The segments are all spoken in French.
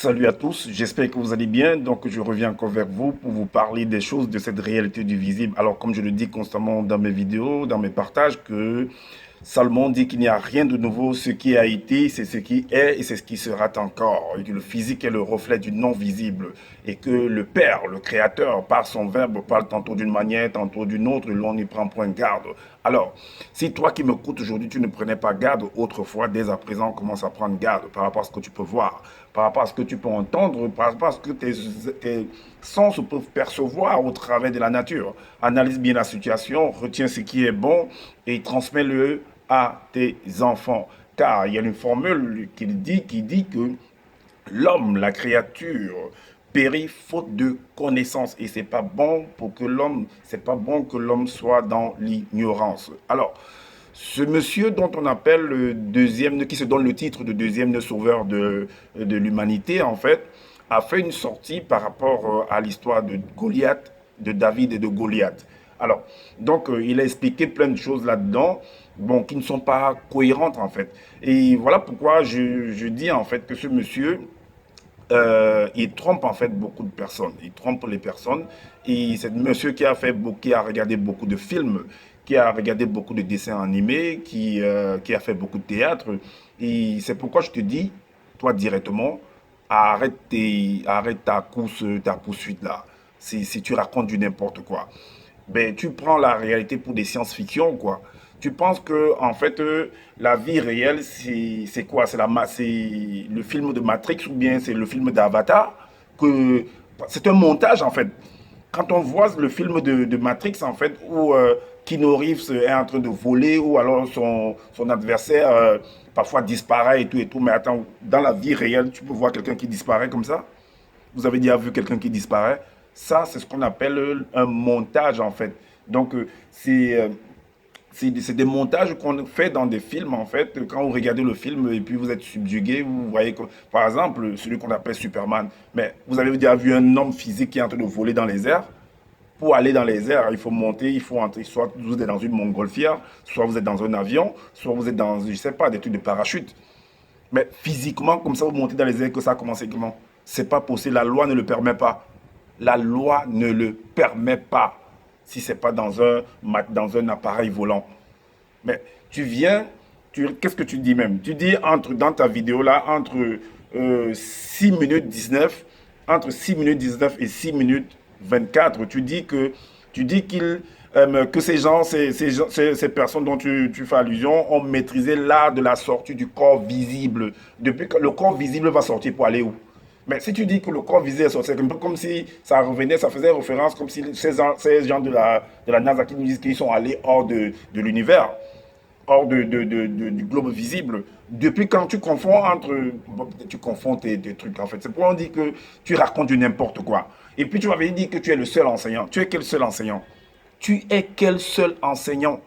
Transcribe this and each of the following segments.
Salut à tous, j'espère que vous allez bien. Donc, je reviens encore vers vous pour vous parler des choses de cette réalité du visible. Alors, comme je le dis constamment dans mes vidéos, dans mes partages, que Salomon dit qu'il n'y a rien de nouveau. Ce qui a été, c'est ce qui est et c'est ce qui sera encore. Et que le physique est le reflet du non visible. Et que le Père, le Créateur, par son verbe, parle tantôt d'une manière, tantôt d'une autre, et l'on n'y prend point garde. Alors, si toi qui m'écoutes aujourd'hui, tu ne prenais pas garde autrefois, dès à présent, commence à prendre garde par rapport à ce que tu peux voir, par rapport à ce que tu peux entendre, par rapport à ce que tes sens peuvent percevoir au travers de la nature. Analyse bien la situation, retiens ce qui est bon et transmets-le à tes enfants. Car il y a une formule qui dit que l'homme, la créature, périt faute de connaissance. Et c'est pas bon que l'homme soit dans l'ignorance. Alors, ce monsieur dont on appelle le deuxième, qui se donne le titre de deuxième sauveur de l'humanité, en fait, a fait une sortie par rapport à l'histoire de Goliath, de David et de Goliath. Alors, donc, il a expliqué plein de choses là-dedans, bon, qui ne sont pas cohérentes, en fait. Et voilà pourquoi je dis, en fait, que ce monsieur, il trompe en fait beaucoup de personnes. Il trompe les personnes. Et c'est un monsieur qui a regardé beaucoup de films, qui a regardé beaucoup de dessins animés, qui a fait beaucoup de théâtre. Et c'est pourquoi je te dis, toi directement, arrête ta poursuite là. Si tu racontes du n'importe quoi, ben, tu prends la réalité pour des science-fiction, quoi. Tu penses que, en fait, la vie réelle, c'est quoi? C'est le film de Matrix ou bien c'est le film d'Avatar? Que c'est un montage, en fait. Quand on voit le film de Matrix, en fait, où Keanu Reeves est en train de voler, ou alors son adversaire parfois disparaît et tout, mais attends, dans la vie réelle, tu peux voir quelqu'un qui disparaît comme ça? Vous avez déjà vu quelqu'un qui disparaît? Ça, c'est ce qu'on appelle un montage, en fait. Donc, c'est des montages qu'on fait dans des films, en fait. Quand vous regardez le film et puis vous êtes subjugué, vous voyez que, par exemple, celui qu'on appelle Superman. Mais vous avez déjà vu un homme physique qui est en train de voler dans les airs? Pour aller dans les airs, il faut monter, il faut entrer. Soit vous êtes dans une montgolfière, soit vous êtes dans un avion, soit vous êtes dans, je sais pas, des trucs de parachute. Mais physiquement, comme ça, vous montez dans les airs, que ça a commencé comment? C'est pas possible. La loi ne le permet pas. La loi ne le permet pas si c'est pas dans un appareil volant. Mais tu viens, qu'est-ce que tu dis même? Tu dis dans ta vidéo là, entre 6 minutes 19, entre 6 minutes 19 et 6 minutes 24, que ces personnes dont tu fais allusion ont maîtrisé l'art de la sortie du corps visible. Depuis que le corps visible va sortir pour aller où? Mais si tu dis que le corps visible est sorti, c'est un peu comme si ça revenait, ça faisait référence comme si ces gens de la NASA qui nous disent qu'ils sont allés hors de l'univers, hors du globe visible. Depuis quand tu confonds tu confonds tes trucs en fait. C'est pourquoi on dit que tu racontes du n'importe quoi. Et puis tu m'avais dit que tu es le seul enseignant. Tu es quel seul enseignant? Tu es quel seul enseignant?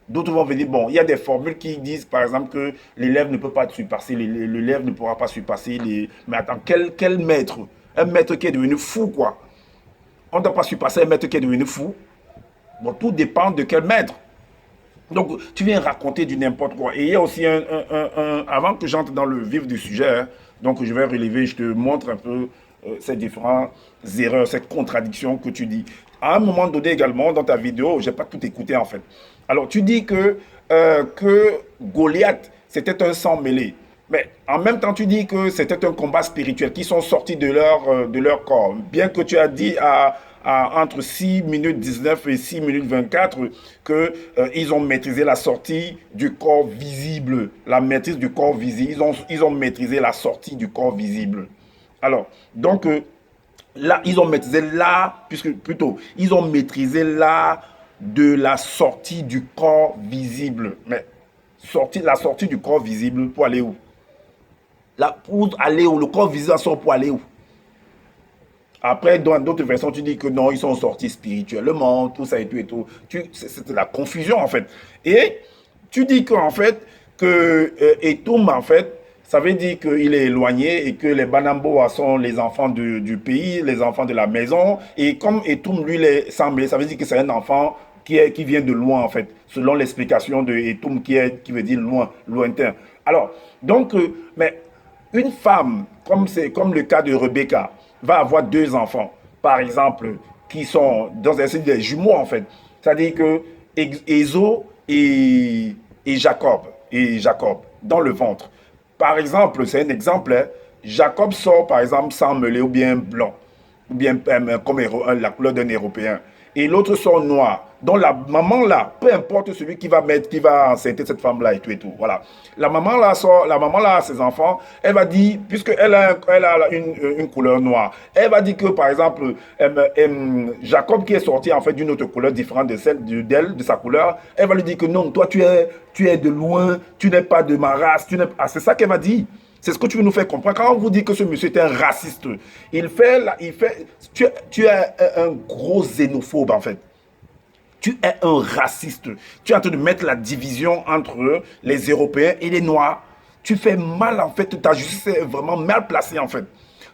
D'autres vont venir, bon, il y a des formules qui disent, par exemple, que l'élève ne peut pas surpasser, l'élève ne pourra pas surpasser les... Mais attends, quel maître? Un maître qui est devenu fou, quoi. On ne doit pas surpasser un maître qui est devenu fou. Bon, tout dépend de quel maître. Donc, tu viens raconter du n'importe quoi. Et il y a aussi avant que j'entre dans le vif du sujet, hein, donc je vais relever, je te montre un peu ces différentes erreurs, cette contradiction que tu dis. À un moment donné également, dans ta vidéo, je n'ai pas tout écouté en fait. Alors, tu dis que Goliath, c'était un sang mêlé. Mais en même temps, tu dis que c'était un combat spirituel, qui sont sortis de leur corps. Bien que tu as dit entre 6 minutes 19 et 6 minutes 24 que ils ont maîtrisé la sortie du corps visible, la maîtrise du corps visible. Ils ont maîtrisé la sortie du corps visible. Alors, donc, là, ils ont maîtrisé là, puisque plutôt, ils ont maîtrisé là de la sortie du corps visible. Mais la sortie du corps visible pour aller où? Là, pour aller où? Le corps visible sort pour aller où? Après, dans d'autres versions, tu dis que non, ils sont sortis spirituellement, tout ça et tout et tout. C'est de la confusion, en fait. Et tu dis qu'en fait, que Etum, en fait, ça veut dire qu'il est éloigné et que les Banamboa sont les enfants du pays, les enfants de la maison. Et comme Etum, lui, il est semblé, ça veut dire que c'est un enfant qui vient de loin, en fait, selon l'explication de Etum, qui veut dire loin, lointain. Alors, donc, mais Une femme, comme le cas de Rebecca, va avoir deux enfants, par exemple, qui sont dans un site des jumeaux, en fait. C'est-à-dire que Ésaü et Jacob, dans le ventre. Par exemple, c'est un exemple, hein, Jacob sort, par exemple, sans mêlé ou bien blanc, ou bien comme la couleur d'un Européen. Et l'autre sort noir. Donc la maman là, peu importe celui qui va enceinter cette femme là et tout et tout. Voilà. La maman là a ses enfants, elle va dire, puisque elle a une couleur noire, elle va dire que par exemple, Jacob qui est sorti en fait d'une autre couleur différente de celle d'elle, de sa couleur, elle va lui dire que non, toi tu es de loin, tu n'es pas de ma race, ah, c'est ça qu'elle va dire. C'est ce que tu veux nous faire comprendre. Quand on vous dit que ce monsieur est un raciste, tu es un gros xénophobe en fait. Tu es un raciste. Tu es en train de mettre la division entre les Européens et les Noirs. Tu fais mal en fait. Ta justice est vraiment mal placée en fait.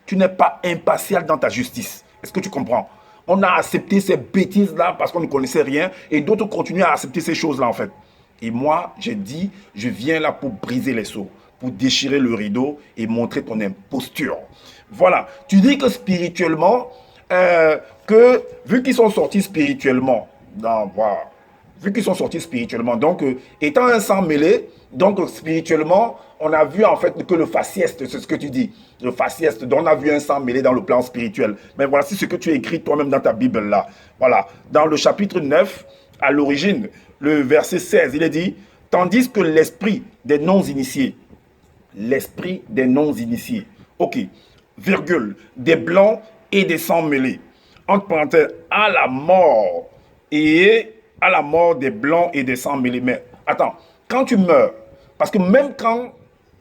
Tu n'es pas impartial dans ta justice. Est-ce que tu comprends? On a accepté ces bêtises-là parce qu'on ne connaissait rien et d'autres continuent à accepter ces choses-là en fait. Et moi, j'ai dit, je viens là pour briser les seaux, pour déchirer le rideau et montrer ton imposture. Voilà. Tu dis que spirituellement, vu qu'ils sont sortis spirituellement, voilà, vu qu'ils sont sortis spirituellement, donc étant un sang mêlé, donc spirituellement, on a vu en fait que le faciès, c'est ce que tu dis, le faciès, donc on a vu un sang mêlé dans le plan spirituel. Mais voici ce que tu as écrit toi-même dans ta Bible là. Voilà, dans le chapitre 9, à l'origine, le verset 16, il est dit, tandis que l'esprit des non-initiés, ok, virgule, des blancs et des sangs mêlés, entre parenthèses, à la mort des blancs et des sangs mêlés. Mais attends, quand tu meurs, parce que même quand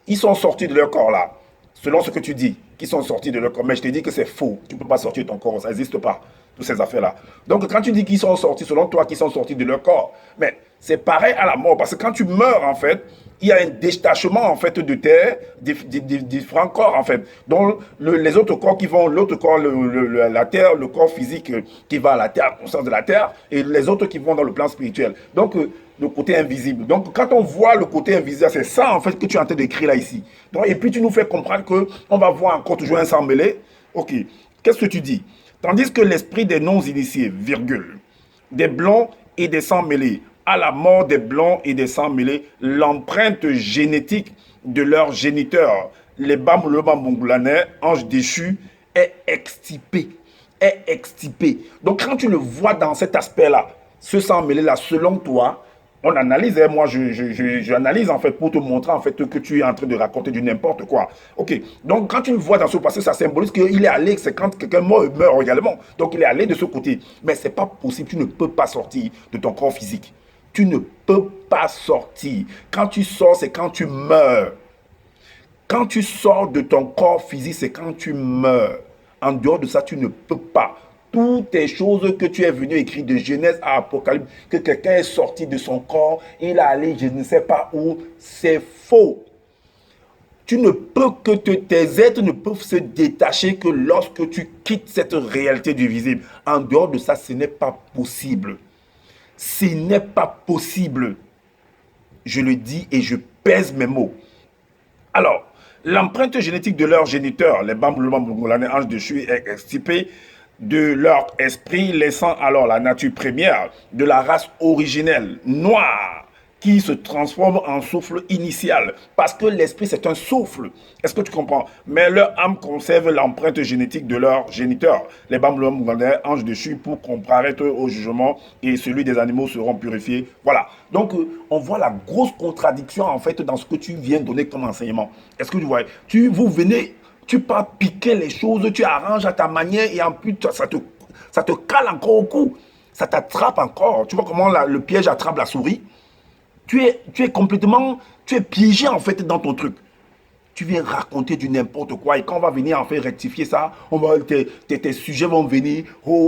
ils sont sortis de leur corps là, selon ce que tu dis, qu'ils sont sortis de leur corps, mais je te dis que c'est faux, tu ne peux pas sortir de ton corps, ça n'existe pas, toutes ces affaires-là. Donc quand tu dis qu'ils sont sortis, selon toi, qu'ils sont sortis de leur corps, mais c'est pareil à la mort, parce que quand tu meurs en fait, il y a un détachement en fait de terre, des différents corps en fait. Donc les autres corps qui vont, l'autre corps, la terre, le corps physique qui va à la terre, au sens de la terre, et les autres qui vont dans le plan spirituel. Donc le côté invisible. Donc quand on voit le côté invisible, c'est ça en fait que tu es en train d'écrire là ici. Donc, et puis tu nous fais comprendre que on va voir encore toujours un sang mêlé. Ok, qu'est-ce que tu dis? Tandis que l'esprit des non-initiés, virgule, des blancs et des sangs mêlés, à la mort des blancs et des sangs mêlés, l'empreinte génétique de leurs géniteurs, les Bamouloba-Mongoulanais, anges déchus, est extirpée. Est extirpée. Donc quand tu le vois dans cet aspect-là, ce sang mêlé-là, selon toi, on analyse, hein, moi j'analyse en fait pour te montrer en fait que tu es en train de raconter du n'importe quoi. Ok, donc quand tu le vois dans ce passé, ça symbolise qu'il est allé, c'est quand quelqu'un meurt également. Donc il est allé de ce côté. Mais c'est pas possible, tu ne peux pas sortir de ton corps physique. Tu ne peux pas sortir. Quand tu sors, c'est quand tu meurs. Quand tu sors de ton corps physique, c'est quand tu meurs. En dehors de ça, tu ne peux pas. Toutes les choses que tu es venu écrire de Genèse à Apocalypse, que quelqu'un est sorti de son corps, il est allé, je ne sais pas où, c'est faux. Tu ne peux que tes êtres ne peuvent se détacher que lorsque tu quittes cette réalité du visible. En dehors de ça, ce n'est pas possible. Ce n'est pas possible. Je le dis et je pèse mes mots. Alors, l'empreinte génétique de leurs géniteurs, les Bamboulou-Bamboulou-Lanais, anges déchus, est extirpée de leur esprit, laissant alors la nature première de la race originelle, noire, qui se transforme en souffle initial. Parce que l'esprit, c'est un souffle. Est-ce que tu comprends? Mais leur âme conserve l'empreinte génétique de leur géniteur. Les Bamboulou-Bamboulou-Lanais, anges déchus, pour comparaître au jugement, et celui des animaux seront purifiés. Voilà. Donc, on voit la grosse contradiction, en fait, dans ce que tu viens de donner comme enseignement. Est-ce que tu vois? Vous venez, tu pars piquer les choses, tu arranges à ta manière, et en plus, ça te cale encore au cou. Ça t'attrape encore. Tu vois comment le piège attrape la souris? Tu es complètement, tu es piégé en fait dans ton truc. Tu viens raconter du n'importe quoi et quand on va venir en fait rectifier ça, tes sujets vont venir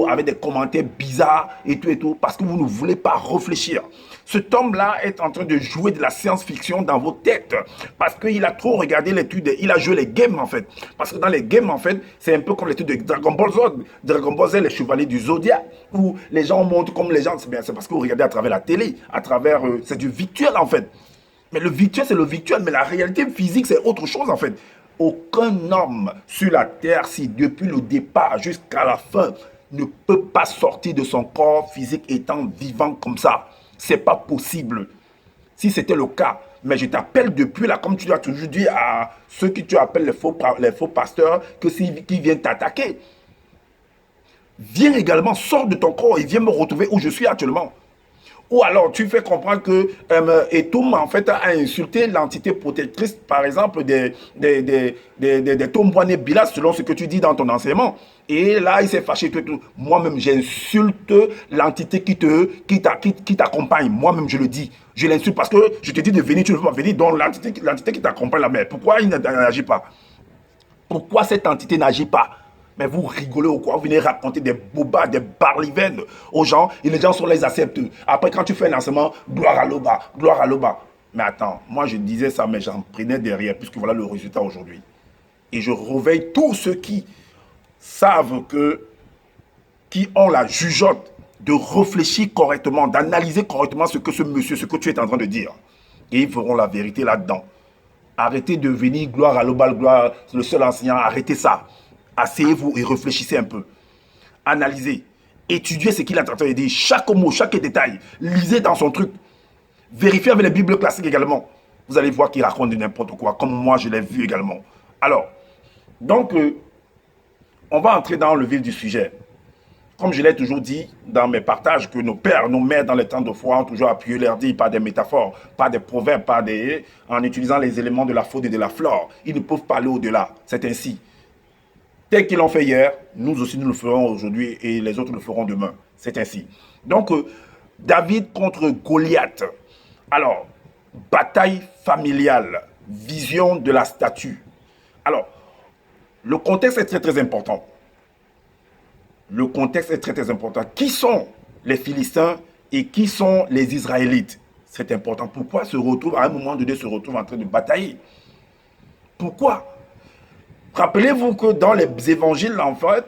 avec des commentaires bizarres et tout, parce que vous ne voulez pas réfléchir. Cet homme-là est en train de jouer de la science-fiction dans vos têtes parce qu'il a trop regardé l'étude, il a joué les games en fait. Parce que dans les games en fait, c'est un peu comme l'étude de Dragon Ball Z. Dragon Ball Z, les chevaliers du Zodiac, où les gens montrent comme les gens, c'est parce que vous regardez à travers la télé, c'est du virtuel en fait. Mais le virtuel, c'est le virtuel, mais la réalité physique, c'est autre chose en fait. Aucun homme sur la terre, si depuis le départ jusqu'à la fin, ne peut pas sortir de son corps physique étant vivant comme ça. C'est pas possible. Si c'était le cas, mais je t'appelle depuis là, comme tu as toujours dit à ceux que tu appelles les faux pasteurs, que qui viennent t'attaquer. Viens également, sors de ton corps et viens me retrouver où je suis actuellement. Ou alors tu fais comprendre que Etum en fait a insulté l'entité protectrice, par exemple, des Tombouane Bila, selon ce que tu dis dans ton enseignement. Et là, il s'est fâché que moi-même, j'insulte l'entité qui t'accompagne. Moi-même, je le dis. Je l'insulte parce que je te dis de venir, tu ne veux pas venir. Donc, l'entité qui t'accompagne là, mais pourquoi il n'agit pas? Pourquoi cette entité n'agit pas? Mais vous rigolez ou quoi? Vous venez raconter des bobas, des barlivennes aux gens et les gens sont les acceptent. Après, quand tu fais un lancement, gloire à l'Oba, gloire à l'Oba. Mais attends, moi je disais ça, mais j'en prenais derrière, puisque voilà le résultat aujourd'hui. Et je réveille tous ceux qui savent qui ont la jugeote de réfléchir correctement, d'analyser correctement ce que ce monsieur, ce que tu es en train de dire. Et ils feront la vérité là-dedans. Arrêtez de venir gloire à l'Obal, gloire, le seul enseignant, arrêtez ça. Asseyez-vous et réfléchissez un peu. Analysez. Étudiez ce qu'il est en train de dire. Chaque mot, chaque détail. Lisez dans son truc. Vérifiez avec les Bibles classiques également. Vous allez voir qu'il raconte n'importe quoi, comme moi je l'ai vu également. Alors, donc, on va entrer dans le vif du sujet. Comme je l'ai toujours dit dans mes partages, que nos pères, nos mères dans les temps de foi ont toujours appuyé leur dire par des métaphores, par des proverbes, en utilisant les éléments de la faune et de la flore. Ils ne peuvent pas aller au-delà. C'est ainsi. Tel qu'ils l'ont fait hier, nous aussi nous le ferons aujourd'hui et les autres le feront demain. C'est ainsi. Donc, David contre Goliath. Alors, bataille familiale, vision de la statue. Alors, le contexte est très très important. Le contexte est très très important. Qui sont les Philistins et qui sont les Israélites? C'est important. Pourquoi se retrouvent, à un moment donné, se retrouvent en train de batailler? Pourquoi? Rappelez-vous que dans les évangiles, en fait,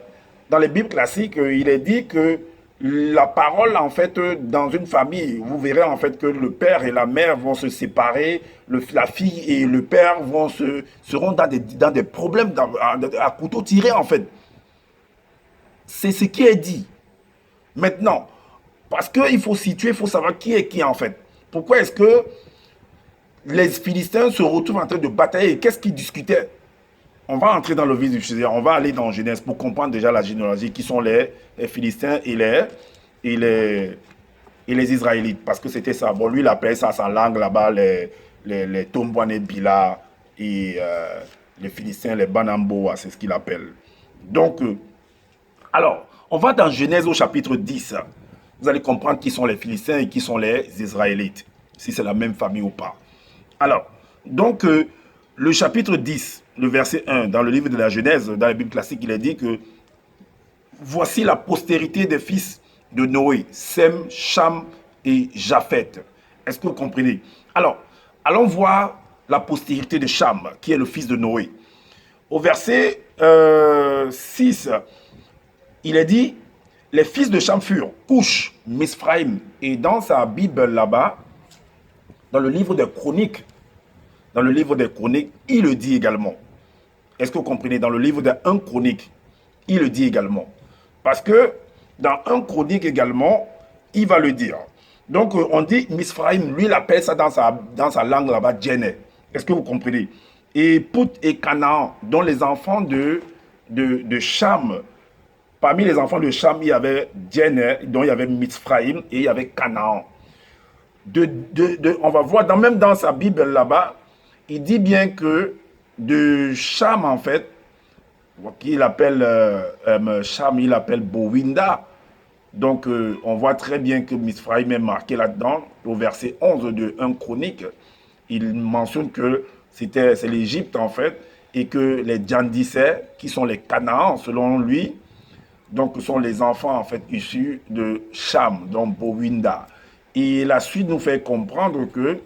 dans les Bibles classiques, il est dit que la parole, en fait, dans une famille, vous verrez en fait que le père et la mère vont se séparer, la fille et le père seront dans des problèmes à couteau tiré, en fait. C'est ce qui est dit. Maintenant, parce qu'il faut situer, il faut savoir qui est qui, en fait. Pourquoi est-ce que les Philistins se retrouvent en train de batailler? Qu'est-ce qu'ils discutaient? On va entrer dans le vif du sujet. On va aller dans Genèse pour comprendre déjà la généalogie, qui sont les Philistins et les Israélites. Parce que c'était ça. Bon, lui, il appelait ça sa langue là-bas, les Tombouane Bila et les Philistins, les Banamboa, c'est ce qu'il appelle. Donc, alors, on va dans Genèse au chapitre 10. Vous allez comprendre qui sont les Philistins et qui sont les Israélites, si c'est la même famille ou pas. Alors, donc, le chapitre 10, le verset 1, dans le livre de la Genèse, dans la Bible classique, il est dit que voici la postérité des fils de Noé, Sem, Cham et Japheth. Est-ce que vous comprenez? Alors, allons voir la postérité de Cham, qui est le fils de Noé. Au verset 6, il est dit, les fils de Cham furent Cush, Misphraïm, et dans sa Bible là-bas, dans le livre des Chroniques, il le dit également. Est-ce que vous comprenez? Dans le livre de 1 Chronique, il le dit également. Parce que dans 1 Chronique également, il va le dire. Donc on dit Misphraïm, lui il appelle ça dans sa langue là-bas, Djené. Est-ce que vous comprenez? Et Pout et Canaan, dont les enfants de Cham, parmi les enfants de Cham, il y avait Djené, dont il y avait Misphraïm et il y avait Canaan. On va voir, même dans sa Bible là-bas, il dit bien que de Cham, en fait, qu'il appelle Cham, il appelle Bowinda. Donc, on voit très bien que Misphraïm est marqué là-dedans. Au verset 11 de 1 Chronique, il mentionne que c'est l'Égypte, en fait, et que les Djandissais, qui sont les Canaans, selon lui, donc sont les enfants, en fait, issus de Cham, donc Bowinda. Et la suite nous fait comprendre que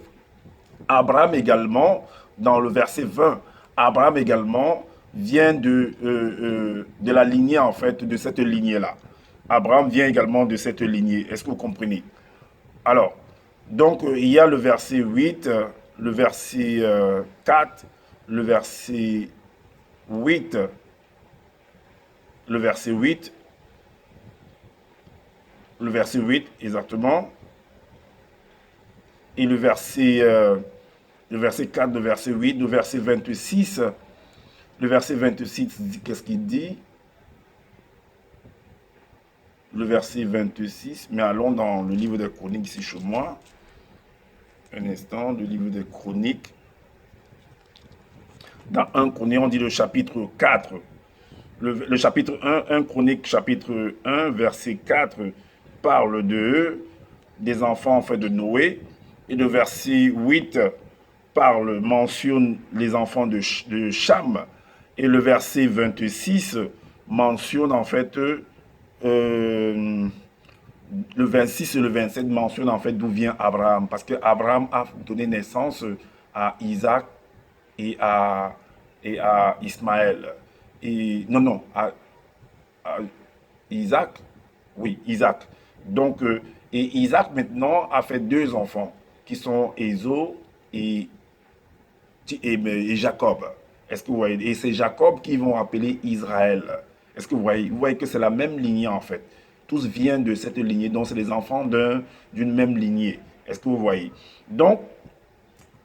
Abraham également, dans le verset 20, Abraham également vient de la lignée, en fait, de cette lignée-là. Abraham vient également de cette lignée. Est-ce que vous comprenez? Alors, donc, il y a le verset 8, le verset 4, le verset 8, le verset 8, exactement, et le verset 4, le verset 8, le verset 26. Le verset 26, qu'est-ce qu'il dit? Le verset 26, mais allons dans le livre des Chroniques ici chez moi. Un instant, le livre des Chroniques. Dans 1 Chronique, on dit le chapitre 4. Le chapitre 1 Chronique, chapitre 1, verset 4, parle des enfants en fait de Noé. Et le verset 8 mentionne les enfants de Cham. Et le verset 26 mentionne en fait, le 26 et le 27 mentionnent en fait d'où vient Abraham. Parce que Abraham a donné naissance à Isaac et à Ismaël. Et, non, à Isaac. Oui, Isaac. Donc, et Isaac maintenant a fait 2 enfants qui sont Ésaü et Jacob. Est-ce que vous voyez? Et c'est Jacob qui vont appeler Israël. Est-ce que vous voyez? Vous voyez que c'est la même lignée en fait. Tous viennent de cette lignée, donc c'est les enfants d'une même lignée. Est-ce que vous voyez? Donc,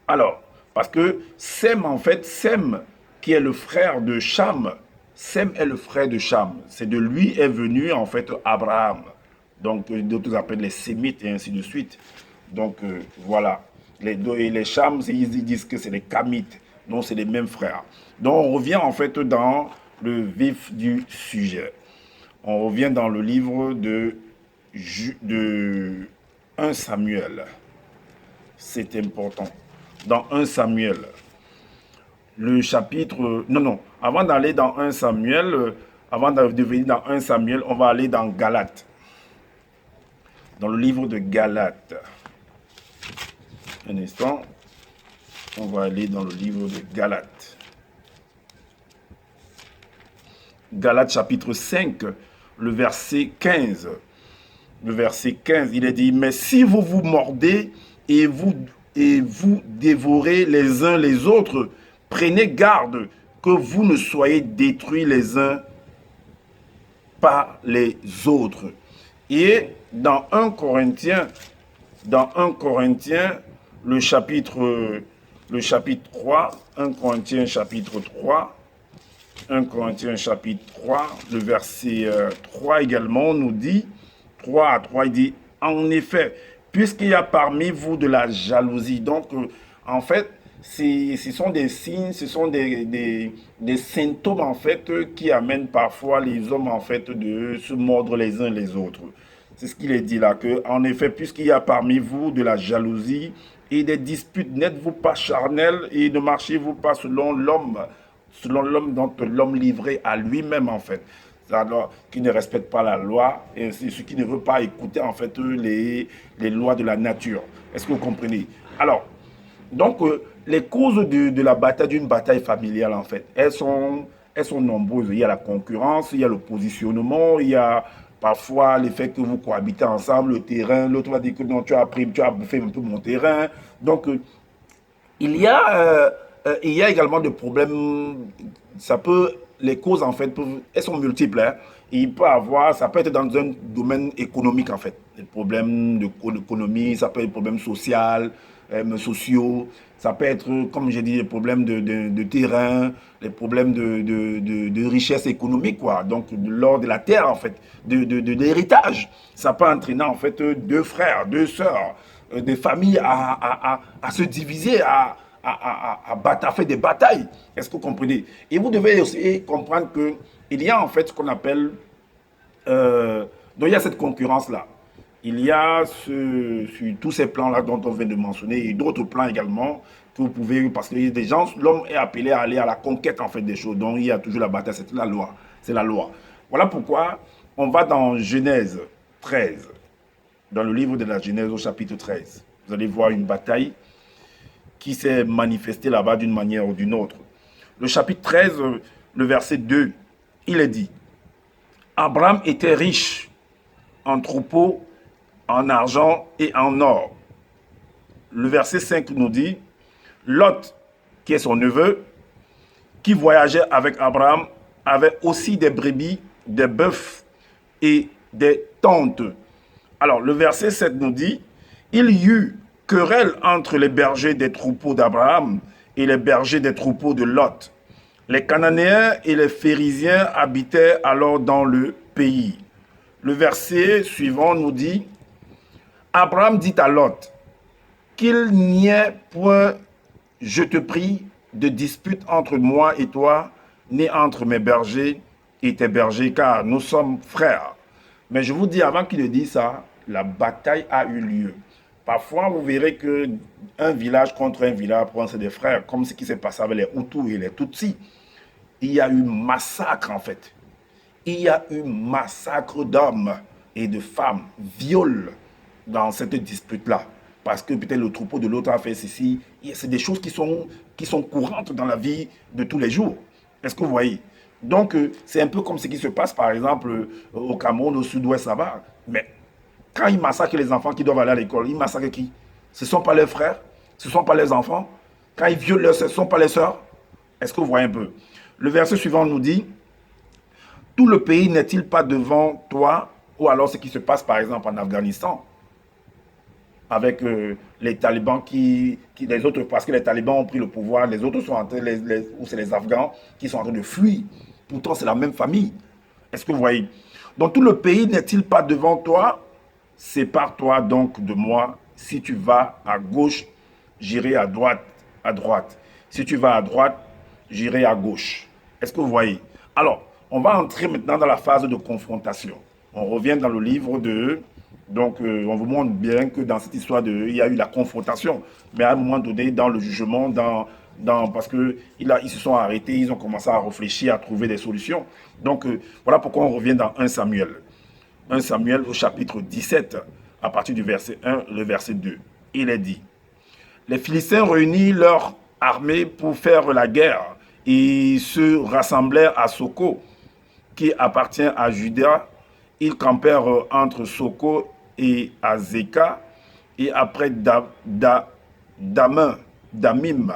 alors, parce que Sem en fait, Sem qui est le frère de Cham, Sem est le frère de Cham. C'est de lui est venu en fait Abraham. Donc d'autres appellent les Sémites et ainsi de suite. Donc voilà. Les Cham, ils disent que c'est les Kamites. Donc c'est les mêmes frères. Donc on revient en fait dans le vif du sujet. On revient dans le livre de 1 Samuel. C'est important. Dans 1 Samuel, le chapitre... Non, avant d'aller dans 1 Samuel, avant de venir dans 1 Samuel, on va aller dans Galates. Dans le livre de Galates. Un instant. On va aller dans le livre de Galates. Galates chapitre 5, le verset 15. Le verset 15, il est dit, mais si vous vous mordez et vous dévorez les uns les autres, prenez garde que vous ne soyez détruits les uns par les autres. Et dans 1 Corinthiens, le chapitre 3, 1 Corinthiens chapitre 3, 1 Corinthiens chapitre 3, le verset 3 également nous dit, 3 à 3, il dit, en effet, puisqu'il y a parmi vous de la jalousie, donc en fait, ce sont des signes, ce sont des symptômes en fait qui amènent parfois les hommes en fait de se mordre les uns les autres. C'est ce qu'il est dit là, que en effet, puisqu'il y a parmi vous de la jalousie et des disputes, n'êtes-vous pas charnels et ne marchez-vous pas selon l'homme dont l'homme livré à lui-même en fait. Alors, qui ne respecte pas la loi et c'est ce qui ne veut pas écouter en fait les lois de la nature. Est-ce que vous comprenez? Alors, donc les causes de la bataille, d'une bataille familiale en fait, elles sont nombreuses. Il y a la concurrence, il y a le positionnement, il y a parfois le fait que vous cohabitez ensemble, le terrain, l'autre va dire que non, tu as bouffé un peu mon terrain. Donc, il y a également des problèmes, les causes en fait, elles sont multiples. Hein. Ça peut être dans un domaine économique en fait, des problèmes d'économie, ça peut être des problèmes sociaux, ça peut être, comme j'ai dit, des problèmes de terrain, les problèmes de richesse économique, quoi. Donc, lors de la terre, en fait, de l'héritage. Ça peut entraîner, en fait, 2 frères, 2 sœurs, des familles à se diviser, à faire des batailles. Est-ce que vous comprenez? Et vous devez aussi comprendre qu'il y a, en fait, ce qu'on appelle... donc, il y a cette concurrence-là. Il y a sur tous ces plans-là dont on vient de mentionner et d'autres plans également que vous pouvez, parce que des gens, l'homme est appelé à aller à la conquête en fait des choses. Donc il y a toujours la bataille, c'est la loi. C'est la loi. Voilà pourquoi on va dans Genèse 13, dans le livre de la Genèse au chapitre 13. Vous allez voir une bataille qui s'est manifestée là-bas d'une manière ou d'une autre. Le chapitre 13, le verset 2, il est dit, Abraham était riche en troupeaux, en argent et en or. Le verset 5 nous dit, Lot, qui est son neveu, qui voyageait avec Abraham avait aussi des brebis, des bœufs et des tentes. Alors, le verset 7 nous dit, il y eut querelle entre les bergers des troupeaux d'Abraham et les bergers des troupeaux de Lot. Les Cananéens et les Phérésiens habitaient alors dans le pays. Le verset suivant nous dit, Abraham dit à Lot, qu'il n'y ait point, je te prie, de dispute entre moi et toi, ni entre mes bergers et tes bergers, car nous sommes frères. Mais je vous dis, avant qu'il ne dise ça, la bataille a eu lieu. Parfois, vous verrez qu'un village contre un village, c'est des frères, comme ce qui s'est passé avec les Hutus et les Tutsis. Il y a eu massacre, en fait. Il y a eu massacre d'hommes et de femmes, viol dans cette dispute-là. Parce que peut-être le troupeau de l'autre a fait ceci. C'est des choses qui sont courantes dans la vie de tous les jours. Est-ce que vous voyez? Donc, c'est un peu comme ce qui se passe, par exemple, au Cameroun, au sud-ouest, ça va. Mais quand ils massacrent les enfants qui doivent aller à l'école, ils massacrent qui? Ce ne sont pas leurs frères, ce ne sont pas les enfants. Quand ils violent leurs sœurs, ce ne sont pas les sœurs. Est-ce que vous voyez un peu? Le verset suivant nous dit, tout le pays n'est-il pas devant toi? Ou alors ce qui se passe, par exemple, en Afghanistan, avec les talibans les autres, parce que les talibans ont pris le pouvoir, les autres sont en train, ou c'est les Afghans qui sont en train de fuir. Pourtant, c'est la même famille. Est-ce que vous voyez? Donc, tout le pays n'est-il pas devant toi? Sépare-toi donc de moi. Si tu vas à gauche, j'irai à droite, à droite. Si tu vas à droite, j'irai à gauche. Est-ce que vous voyez? Alors, on va entrer maintenant dans la phase de confrontation. On revient dans le livre de... Donc, on vous montre bien que dans cette histoire, il y a eu la confrontation. Mais à un moment donné, dans le jugement, parce qu'ils se sont arrêtés, ils ont commencé à réfléchir, à trouver des solutions. Donc, voilà pourquoi on revient dans 1 Samuel. 1 Samuel au chapitre 17, à partir du verset 1, le verset 2. Il est dit, les Philistins réunissent leur armée pour faire la guerre. Ils se rassemblèrent à Soko, qui appartient à Juda. Ils campèrent entre Soko et Azeka, et après Damim.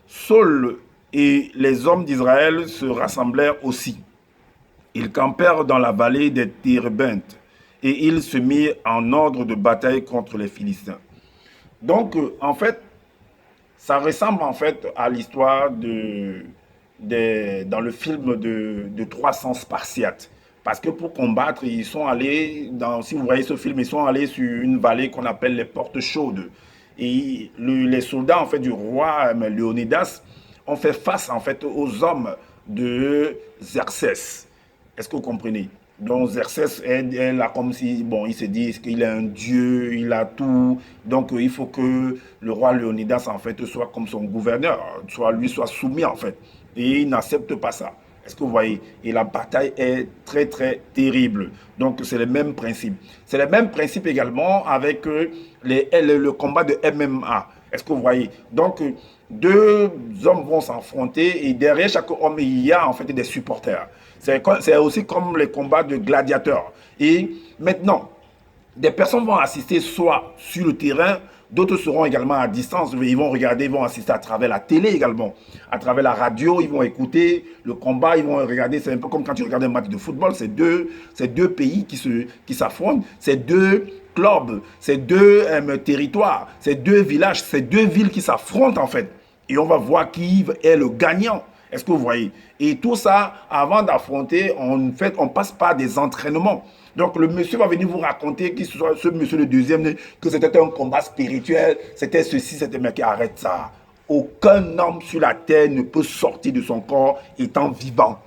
Saul et les hommes d'Israël se rassemblèrent aussi. Ils campèrent dans la vallée des Térébintes, et ils se mirent en ordre de bataille contre les Philistins. Donc, en fait, ça ressemble en fait à l'histoire dans le film de 300 Spartiates. Parce que pour combattre, ils sont allés, si vous voyez ce film, ils sont allés sur une vallée qu'on appelle les Portes Chaudes. Et les soldats en fait, du roi Léonidas ont fait face en fait, aux hommes de Xerxès. Est-ce que vous comprenez? Donc Xerxès est là comme si, bon, il se dit qu'il est un dieu, il a tout. Donc il faut que le roi Léonidas en fait soit comme son gouverneur, lui soit soumis en fait. Et il n'accepte pas ça. Est-ce que vous voyez? Et la bataille est très très terrible. Donc c'est le même principe. C'est le même principe également avec le combat de MMA. Est-ce que vous voyez? Donc deux hommes vont s'affronter et derrière chaque homme il y a en fait des supporters. C'est aussi comme les combats de gladiateurs. Et maintenant, des personnes vont assister soit sur le terrain, d'autres seront également à distance. Ils vont regarder, ils vont assister à travers la télé également, à travers la radio, ils vont écouter le combat, ils vont regarder. C'est un peu comme quand tu regardes un match de football, c'est deux pays qui s'affrontent, c'est deux clubs, c'est deux territoires, c'est deux villages, c'est deux villes qui s'affrontent en fait. Et on va voir qui est le gagnant. Est-ce que vous voyez? Et tout ça, avant d'affronter, on passe par des entraînements. Donc le monsieur va venir vous raconter, que ce monsieur le deuxième, que c'était un combat spirituel, c'était ceci, c'était mais qui arrête ça. Aucun homme sur la terre ne peut sortir de son corps étant vivant.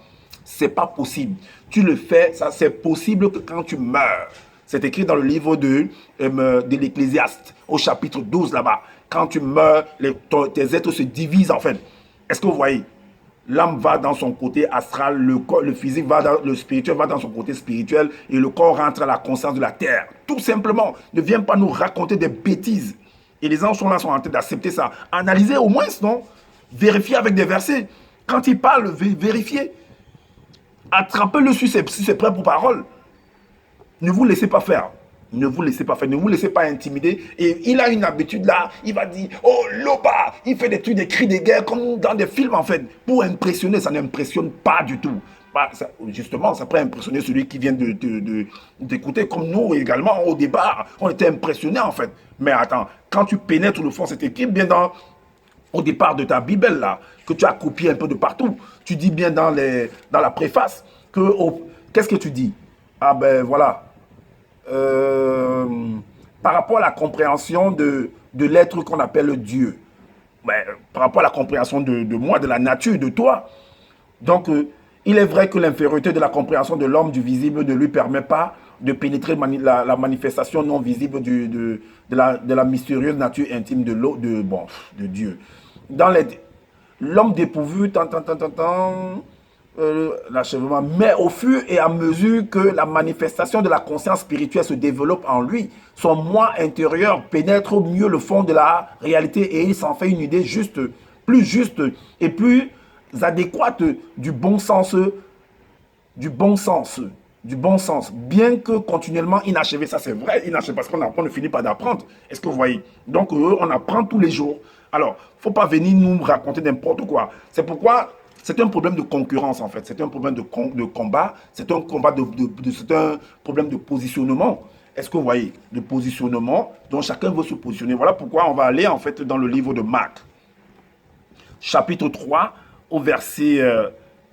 C'est pas possible. Tu le fais, ça c'est possible que quand tu meurs. C'est écrit dans le livre de l'Ecclésiaste, au chapitre 12 là-bas. Quand tu meurs, tes êtres se divisent en fait. Est-ce que vous voyez? L'âme va dans son côté astral, le physique le spirituel va dans son côté spirituel et le corps rentre à la conscience de la terre. Tout simplement, ne viens pas nous raconter des bêtises. Et les gens sont là, sont en train d'accepter ça. Analysez au moins, non? Vérifiez avec des versets. Quand il parle, vérifiez. Attrapez-le si c'est prêt pour parole. Ne vous laissez pas faire. Ne vous laissez pas faire, ne vous laissez pas intimider. Et il a une habitude là, il va dire, oh Loba, il fait des trucs, des cris de guerre comme dans des films en fait. Pour impressionner, ça n'impressionne pas du tout. Justement, ça peut impressionner celui qui vient d'écouter, comme nous également au départ. On était impressionnés en fait. Mais attends, quand tu pénètres le fond, c'est écrit bien au départ de ta Bible là, que tu as copié un peu de partout. Tu dis bien dans la préface que, qu'est-ce que tu dis? Ah ben voilà. Par rapport à la compréhension de l'être qu'on appelle Dieu, ben, par rapport à la compréhension de moi, de la nature, de toi. Donc, il est vrai que l'infériorité de la compréhension de l'homme du visible ne lui permet pas de pénétrer la manifestation non visible de la mystérieuse nature intime de Dieu. Dans l'homme dépourvu, l'achèvement, mais au fur et à mesure que la manifestation de la conscience spirituelle se développe en lui, son moi intérieur pénètre mieux le fond de la réalité et il s'en fait une idée juste, plus juste et plus adéquate du bon sens, bien que continuellement inachevé. Ça c'est vrai, inachevé parce qu'on ne finit pas d'apprendre. Est-ce que vous voyez? Donc on apprend tous les jours. Alors, faut pas venir nous raconter n'importe quoi. C'est pourquoi c'est un problème de concurrence en fait. C'est un problème de combat. C'est un combat c'est un problème de positionnement. Est-ce que vous voyez? De positionnement dont chacun veut se positionner. Voilà pourquoi on va aller en fait dans le livre de Marc, chapitre 3, au verset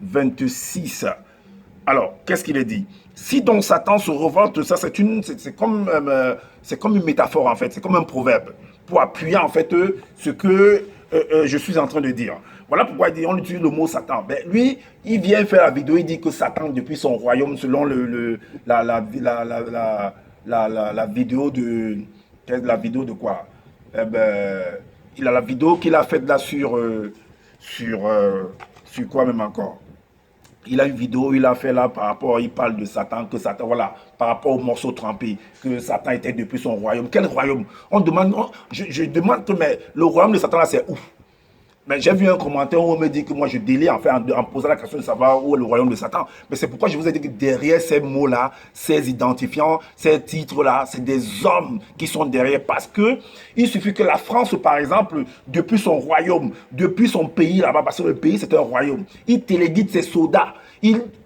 26. Alors, qu'est-ce qu'il est dit? Si donc Satan se révolte, ça c'est comme une métaphore en fait, c'est comme un proverbe pour appuyer en fait ce que je suis en train de dire. Voilà pourquoi on utilise le mot Satan. Ben, lui, il vient faire la vidéo, il dit que Satan depuis son royaume, selon la vidéo de... La vidéo de quoi? Il a la vidéo qu'il a faite là sur quoi même encore? Il a une vidéo, il a fait là par rapport, il parle de Satan, que Satan, voilà, par rapport au morceau trempé, que Satan était depuis son royaume. Quel royaume? Je demande que mais, le royaume de Satan là, c'est où? Mais j'ai vu un commentaire où on me dit que moi je délire en posant la question de savoir où est le royaume de Satan. Mais c'est pourquoi je vous ai dit que derrière ces mots-là, ces identifiants, ces titres-là, c'est des hommes qui sont derrière. Parce que il suffit que la France, par exemple, depuis son royaume, depuis son pays là-bas, parce que le pays c'est un royaume, il téléguide ses soldats.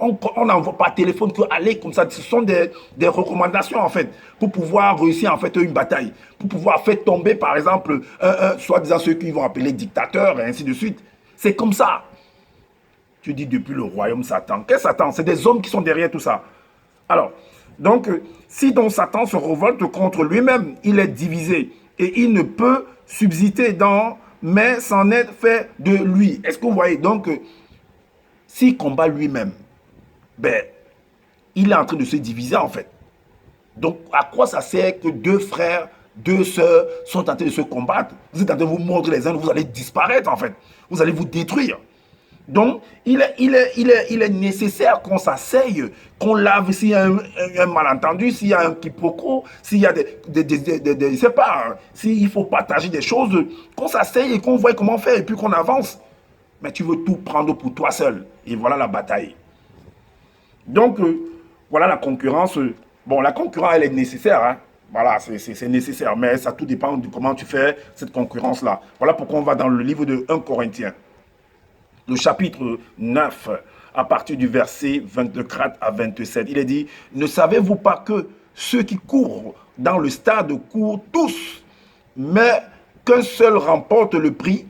On n'envoie pas téléphone que aller comme ça. Ce sont des recommandations en fait pour pouvoir réussir en fait une bataille, pour pouvoir faire tomber par exemple soi-disant ceux qui vont appeler dictateurs et ainsi de suite. C'est comme ça. Tu dis depuis le royaume Satan. Qu'est-ce que Satan? C'est des hommes qui sont derrière tout ça. Alors, donc, si donc Satan se révolte contre lui-même, il est divisé et il ne peut subsister mais c'en est fait de lui. Est-ce que vous voyez? Donc, s'il combat lui-même, ben, il est en train de se diviser en fait. Donc, à quoi ça sert que deux frères, deux sœurs sont en train de se combattre? Vous êtes en train de vous mordre les uns, vous allez disparaître en fait. Vous allez vous détruire. Donc, il est nécessaire qu'on s'asseye, qu'on lave s'il y a un malentendu, s'il y a un quiproquo, s'il y a je ne sais pas, s'il faut partager des choses, qu'on s'asseye et qu'on voit comment faire et puis qu'on avance. Mais tu veux tout prendre pour toi seul. Et voilà la bataille. Donc, voilà la concurrence. Bon, la concurrence, elle est nécessaire. Hein. Voilà, c'est nécessaire. Mais ça tout dépend de comment tu fais cette concurrence-là. Voilà pourquoi on va dans le livre de 1 Corinthiens. Le chapitre 9, à partir du verset 24 à 27. Il est dit, ne savez-vous pas que ceux qui courent dans le stade courent tous, mais qu'un seul remporte le prix?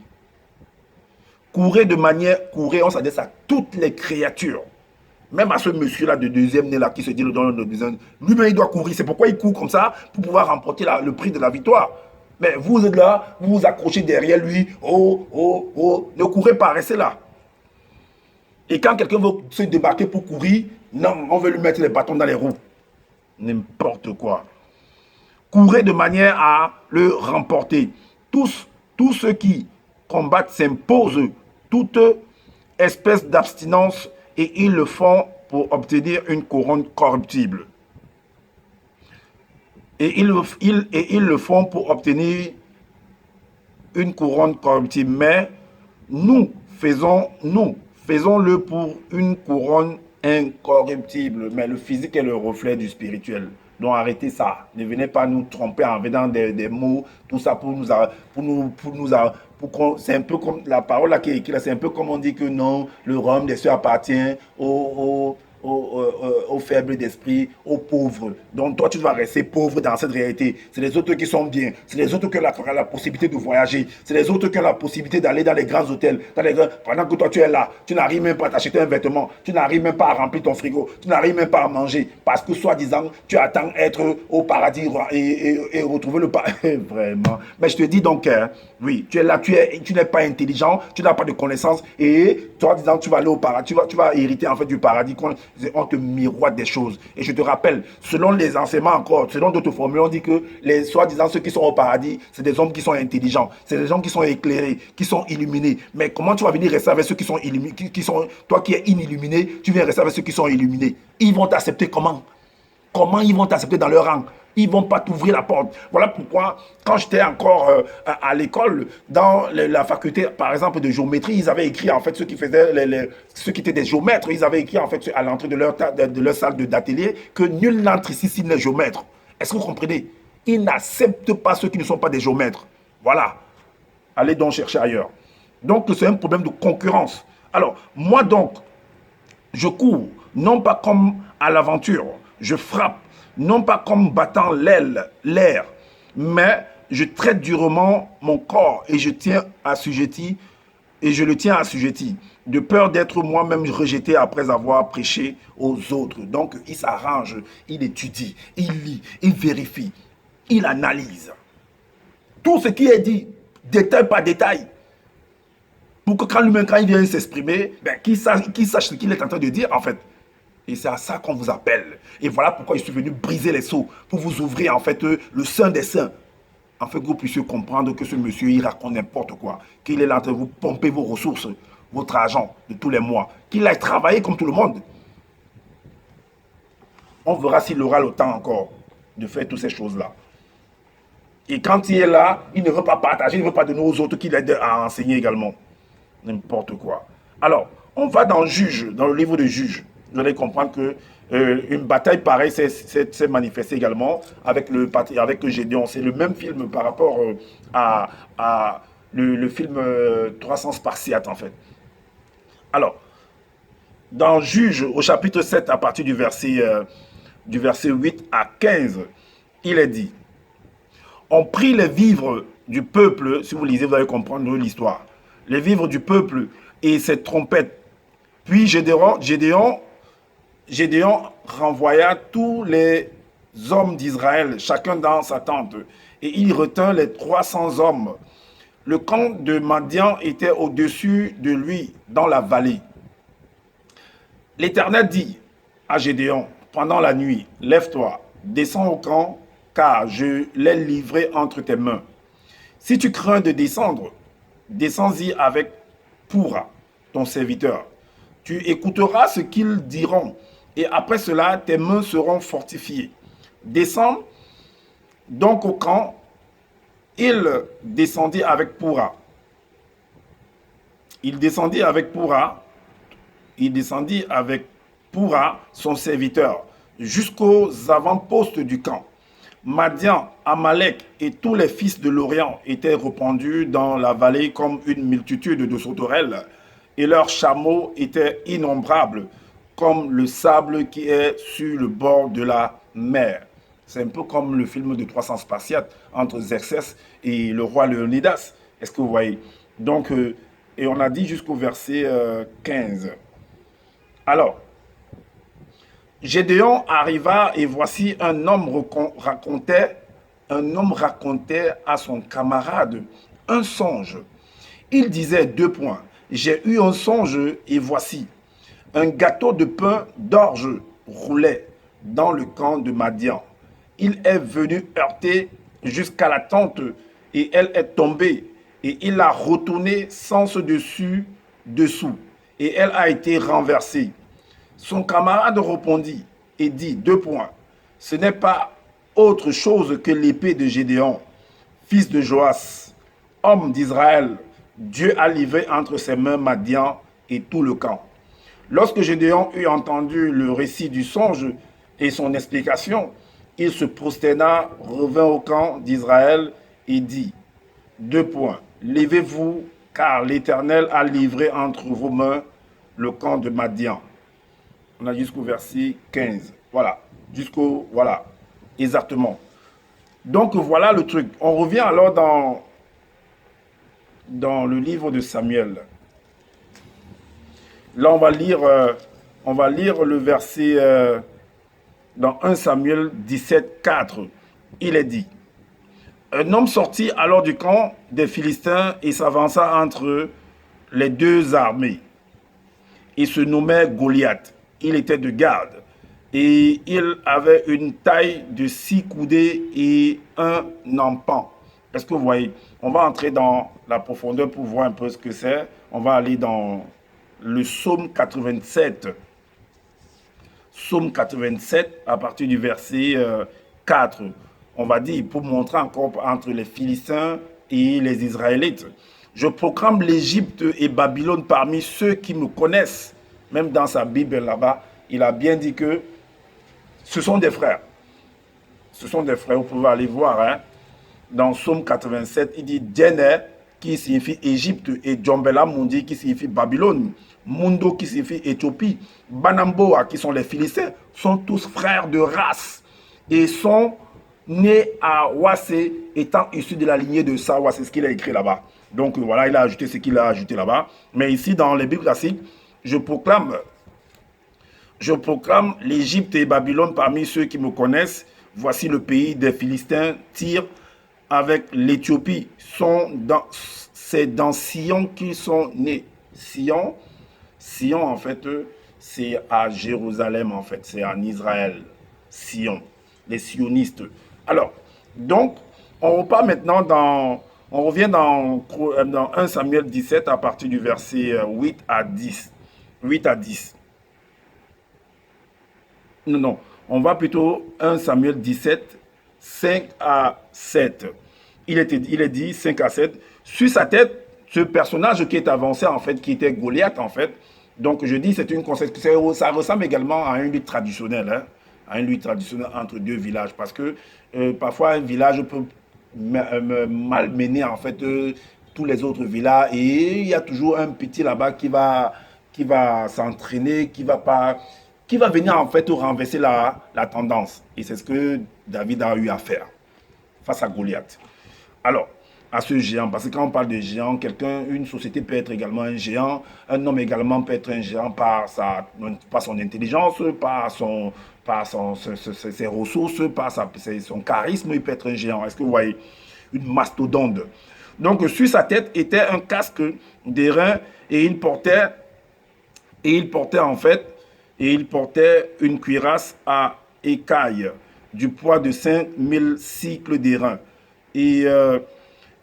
Courez, on s'adresse à toutes les créatures. Même à ce monsieur-là de deuxième né là qui se dit le don de deuxième, lui-même il doit courir. C'est pourquoi il court comme ça pour pouvoir remporter le prix de la victoire. Mais vous êtes là, vous vous accrochez derrière lui. Oh, oh, oh. Ne courez pas, restez là. Et quand quelqu'un veut se débarquer pour courir, non, on veut lui mettre les bâtons dans les roues. N'importe quoi. Courez de manière à le remporter. Tous ceux qui combattent s'imposent toute espèce d'abstinence et ils le font pour obtenir une couronne corruptible. Et ils le font pour obtenir une couronne corruptible. Mais nous faisons-le pour une couronne incorruptible. Mais le physique est le reflet du spirituel. Donc arrêtez ça. Ne venez pas nous tromper en venant des mots, tout ça c'est un peu comme la parole là qui est écrite là, c'est un peu comme on dit que non, le royaume des cieux appartient aux faibles d'esprit, aux pauvres. Donc toi, tu vas rester pauvre dans cette réalité. C'est les autres qui sont bien. C'est les autres qui ont la possibilité de voyager. C'est les autres qui ont la possibilité d'aller dans les grands hôtels. Pendant que toi, tu es là, tu n'arrives même pas à t'acheter un vêtement. Tu n'arrives même pas à remplir ton frigo. Tu n'arrives même pas à manger. Parce que, soi-disant, tu attends être au paradis et retrouver le paradis. Vraiment. Mais je te dis donc, oui, tu es là, tu n'es pas intelligent, tu n'as pas de connaissances. Et toi, disant, tu vas aller au paradis, tu vas hériter en fait du paradis. On te miroite des choses. Et je te rappelle, selon les enseignements encore, selon d'autres formules, on dit que les soi-disant ceux qui sont au paradis, c'est des hommes qui sont intelligents, c'est des gens qui sont éclairés, qui sont illuminés. Mais comment tu vas venir rester avec ceux qui sont illuminés, toi qui es inilluminé, tu viens rester avec ceux qui sont illuminés. Ils vont t'accepter comment? Comment ils vont t'accepter dans leur rang? Ils ne vont pas t'ouvrir la porte. Voilà pourquoi, quand j'étais encore à l'école, dans la faculté, par exemple, de géométrie, ils avaient écrit, en fait, ceux qui étaient des géomètres, ils avaient écrit, en fait, à l'entrée de leur salle d'atelier, que nul n'entre ici s'il n'est géomètre. Est-ce que vous comprenez? Ils n'acceptent pas ceux qui ne sont pas des géomètres. Voilà. Allez donc chercher ailleurs. Donc, c'est un problème de concurrence. Alors, moi donc, je cours, non pas comme à l'aventure, je frappe, non pas comme battant l'air, mais je traite durement mon corps et je le tiens assujetti, de peur d'être moi-même rejeté après avoir prêché aux autres. Donc, il s'arrange, il étudie, il lit, il vérifie, il analyse. Tout ce qui est dit, détail par détail, pour que quand il vient s'exprimer, qu'il sache ce qu'il est en train de dire, en fait. Et c'est à ça qu'on vous appelle. Et voilà pourquoi je suis venu briser les seaux, pour vous ouvrir, en fait, le sein des saints. Afin que vous puissiez comprendre que ce monsieur, il raconte n'importe quoi. Qu'il est là en train de vous pomper vos ressources, votre argent de tous les mois. Qu'il aille travailler comme tout le monde. On verra s'il aura le temps encore de faire toutes ces choses-là. Et quand il est là, il ne veut pas partager, il ne veut pas donner aux autres qu'il aide à enseigner également. N'importe quoi. Alors, on va dans Juge, dans le livre de Juge. Vous allez comprendre que une bataille pareille s'est manifestée également avec Gédéon. C'est le même film par rapport à le film 300 Spartiates, en fait. Alors, dans Juge, au chapitre 7, à partir du verset 8 à 15, il est dit: on prit les vivres du peuple. Si vous lisez, vous allez comprendre l'histoire. Les vivres du peuple et ses trompettes. Puis Gédéon renvoya tous les hommes d'Israël, chacun dans sa tente, et il retint les 300 hommes. Le camp de Madian était au-dessus de lui dans la vallée. L'Éternel dit à Gédéon pendant la nuit: lève-toi, descends au camp, car je l'ai livré entre tes mains. Si tu crains de descendre, descends-y avec Pourra, ton serviteur. Tu écouteras ce qu'ils diront, et après cela, tes mains seront fortifiées. Descends donc au camp. Il descendit avec Pourra. Il descendit avec Pourra, son serviteur, jusqu'aux avant-postes du camp. Madian, Amalek et tous les fils de l'Orient étaient répandus dans la vallée comme une multitude de sauterelles, et leurs chameaux étaient innombrables, comme le sable qui est sur le bord de la mer. C'est un peu comme le film de 300 Spartiates entre Xerxès et le roi Léonidas. Est-ce que vous voyez? Donc, et on a dit jusqu'au verset 15. Alors, Gédéon arriva et voici un homme racontait à son camarade un songe. Il disait : j'ai eu un songe et voici, un gâteau de pain d'orge roulait dans le camp de Madian. Il est venu heurter jusqu'à la tente et elle est tombée et il l'a retournée sens dessous et elle a été renversée. Son camarade répondit et dit : ce n'est pas autre chose que l'épée de Gédéon, fils de Joas, homme d'Israël. Dieu a livré entre ses mains Madian et tout le camp. Lorsque Gédéon eut entendu le récit du songe et son explication, Il se prosterna, revint au camp d'Israël et dit, deux points, levez-vous, car l'Éternel a livré entre vos mains le camp de Madian. On a jusqu'au verset 15. Voilà, jusqu'au, voilà, exactement. Donc voilà le truc. On revient alors dans le livre de Samuel. Là, on va lire le verset dans 1 Samuel 17, 4. Il est dit, un homme sortit alors du camp des Philistins et s'avança entre les deux armées. Il se nommait Goliath. Il était de garde. Et il avait une taille de 6 coudées et un empan. Est-ce que vous voyez? On va entrer dans la profondeur pour voir un peu ce que c'est. On va aller dans le psaume 87. Psaume 87, à partir du verset 4. On va dire, pour montrer encore entre les Philistins et les Israélites. Je proclame l'Égypte et Babylone parmi ceux qui me connaissent. Même dans sa Bible là-bas, il a bien dit que ce sont des frères. Ce sont des frères, vous pouvez aller voir. Hein. Dans Psaume 87, il dit Djener, qui signifie Égypte, et Djombela Mundi, qui signifie Babylone. Mundo, qui signifie Éthiopie. Banamboa, qui sont les Philistins, sont tous frères de race. Et sont nés à Wassé, étant issus de la lignée de Sawa. C'est ce qu'il a écrit là-bas. Donc voilà, il a ajouté ce qu'il a ajouté là-bas. Mais ici, dans les Bibles classiques, je proclame l'Égypte et Babylone parmi ceux qui me connaissent. Voici le pays des Philistins, Tyr avec l'Éthiopie. C'est dans Sion qu'ils sont nés. Sion, en fait, c'est à Jérusalem, en fait. C'est en Israël. Sion, les sionistes. Alors, donc, on repart maintenant on revient dans 1 Samuel 17 à partir du verset 8 à 10. 8 à 10. Non, on va plutôt 1 Samuel 17, 5 à 7. Il est dit 5 à 7. Sur sa tête, ce personnage qui est avancé, en fait, qui était Goliath, en fait. Donc, je dis, c'est une conception. Ça ressemble également à une lutte traditionnelle, hein, à une lutte traditionnelle entre deux villages. Parce que parfois, un village peut malmener, en fait, tous les autres villages. Et il y a toujours un petit là-bas qui va s'entraîner, qui va venir, en fait, renverser la tendance. Et c'est ce que David a eu à faire face à Goliath. Alors, à ce géant, parce que quand on parle de géant, une société peut être également un géant, un homme également peut être un géant par son intelligence, par ses ressources, par son charisme, il peut être un géant. Est-ce que vous voyez? Une mastodonte. Donc, sur sa tête était un casque d'airain et il portait une cuirasse à écailles du poids de 5000 cycles d'airain. Et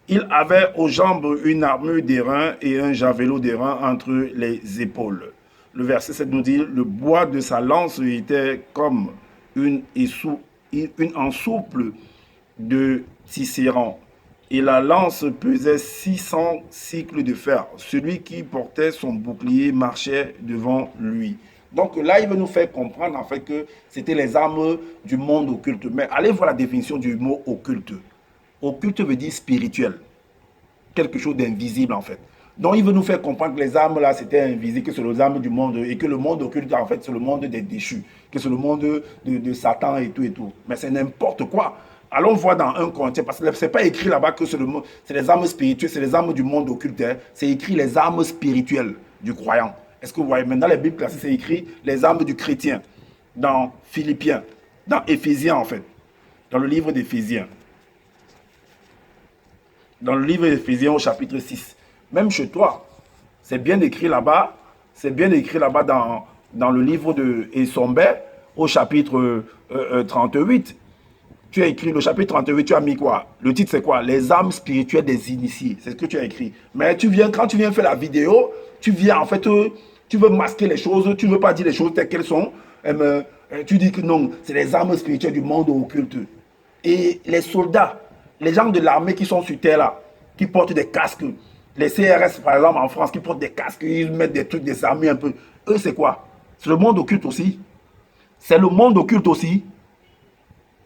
il avait aux jambes une armure d'airain et un javelot d'airain entre les épaules. Le verset 7 nous dit, le bois de sa lance était comme une ensouple de tisserand. Et la lance pesait 600 cycles de fer. Celui qui portait son bouclier marchait devant lui. Donc là, il veut nous faire comprendre en fait que c'était les armes du monde occulte. Mais allez voir la définition du mot occulte. Occulte veut dire spirituel. Quelque chose d'invisible en fait. Donc il veut nous faire comprendre que les armes là, c'était invisible, que c'est les armes du monde et que le monde occulte en fait, c'est le monde des déchus, que c'est le monde de Satan et tout et tout. Mais c'est n'importe quoi. Allons voir dans 1 Corinthiens, parce que ce n'est pas écrit là-bas que c'est les armes spirituelles, c'est les armes du monde occulte. Hein. C'est écrit les armes spirituelles du croyant. Est-ce que vous voyez? Maintenant, les Bibles classiques, c'est écrit les armes du chrétien. Dans Philippiens, dans Éphésiens en fait. Dans le livre d'Éphésiens. Dans le livre d'Éphésiens au chapitre 6. Même chez toi, c'est bien écrit là-bas. C'est bien écrit là-bas dans le livre de Essombé au chapitre 38. Tu as écrit le chapitre 38, tu as mis quoi? Le titre c'est quoi? Les armes spirituelles des initiés. C'est ce que tu as écrit. Mais quand tu viens faire la vidéo, tu viens en fait, tu veux masquer les choses, tu ne veux pas dire les choses telles qu'elles sont. Tu dis que non, c'est les armes spirituelles du monde occulte. Et les soldats, les gens de l'armée qui sont sur terre là, qui portent des casques, les CRS par exemple en France, qui portent des casques, ils mettent des trucs, des armées un peu. Eux c'est quoi? C'est le monde occulte aussi. C'est le monde occulte aussi.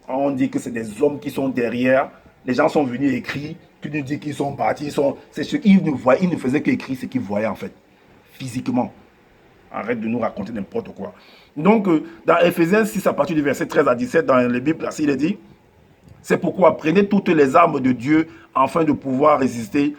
On dit que c'est des hommes qui sont derrière. Les gens sont venus écrire. Tu nous dis qu'ils sont partis. C'est ce qu'ils ne voyaient. Ils ne faisaient qu'écrire ce qu'ils voyaient en fait, physiquement. Arrête de nous raconter n'importe quoi. Donc, dans Ephésiens 6, à partir du verset 13 à 17, dans les Bibles, il est dit, c'est pourquoi prenez toutes les armes de Dieu afin de pouvoir résister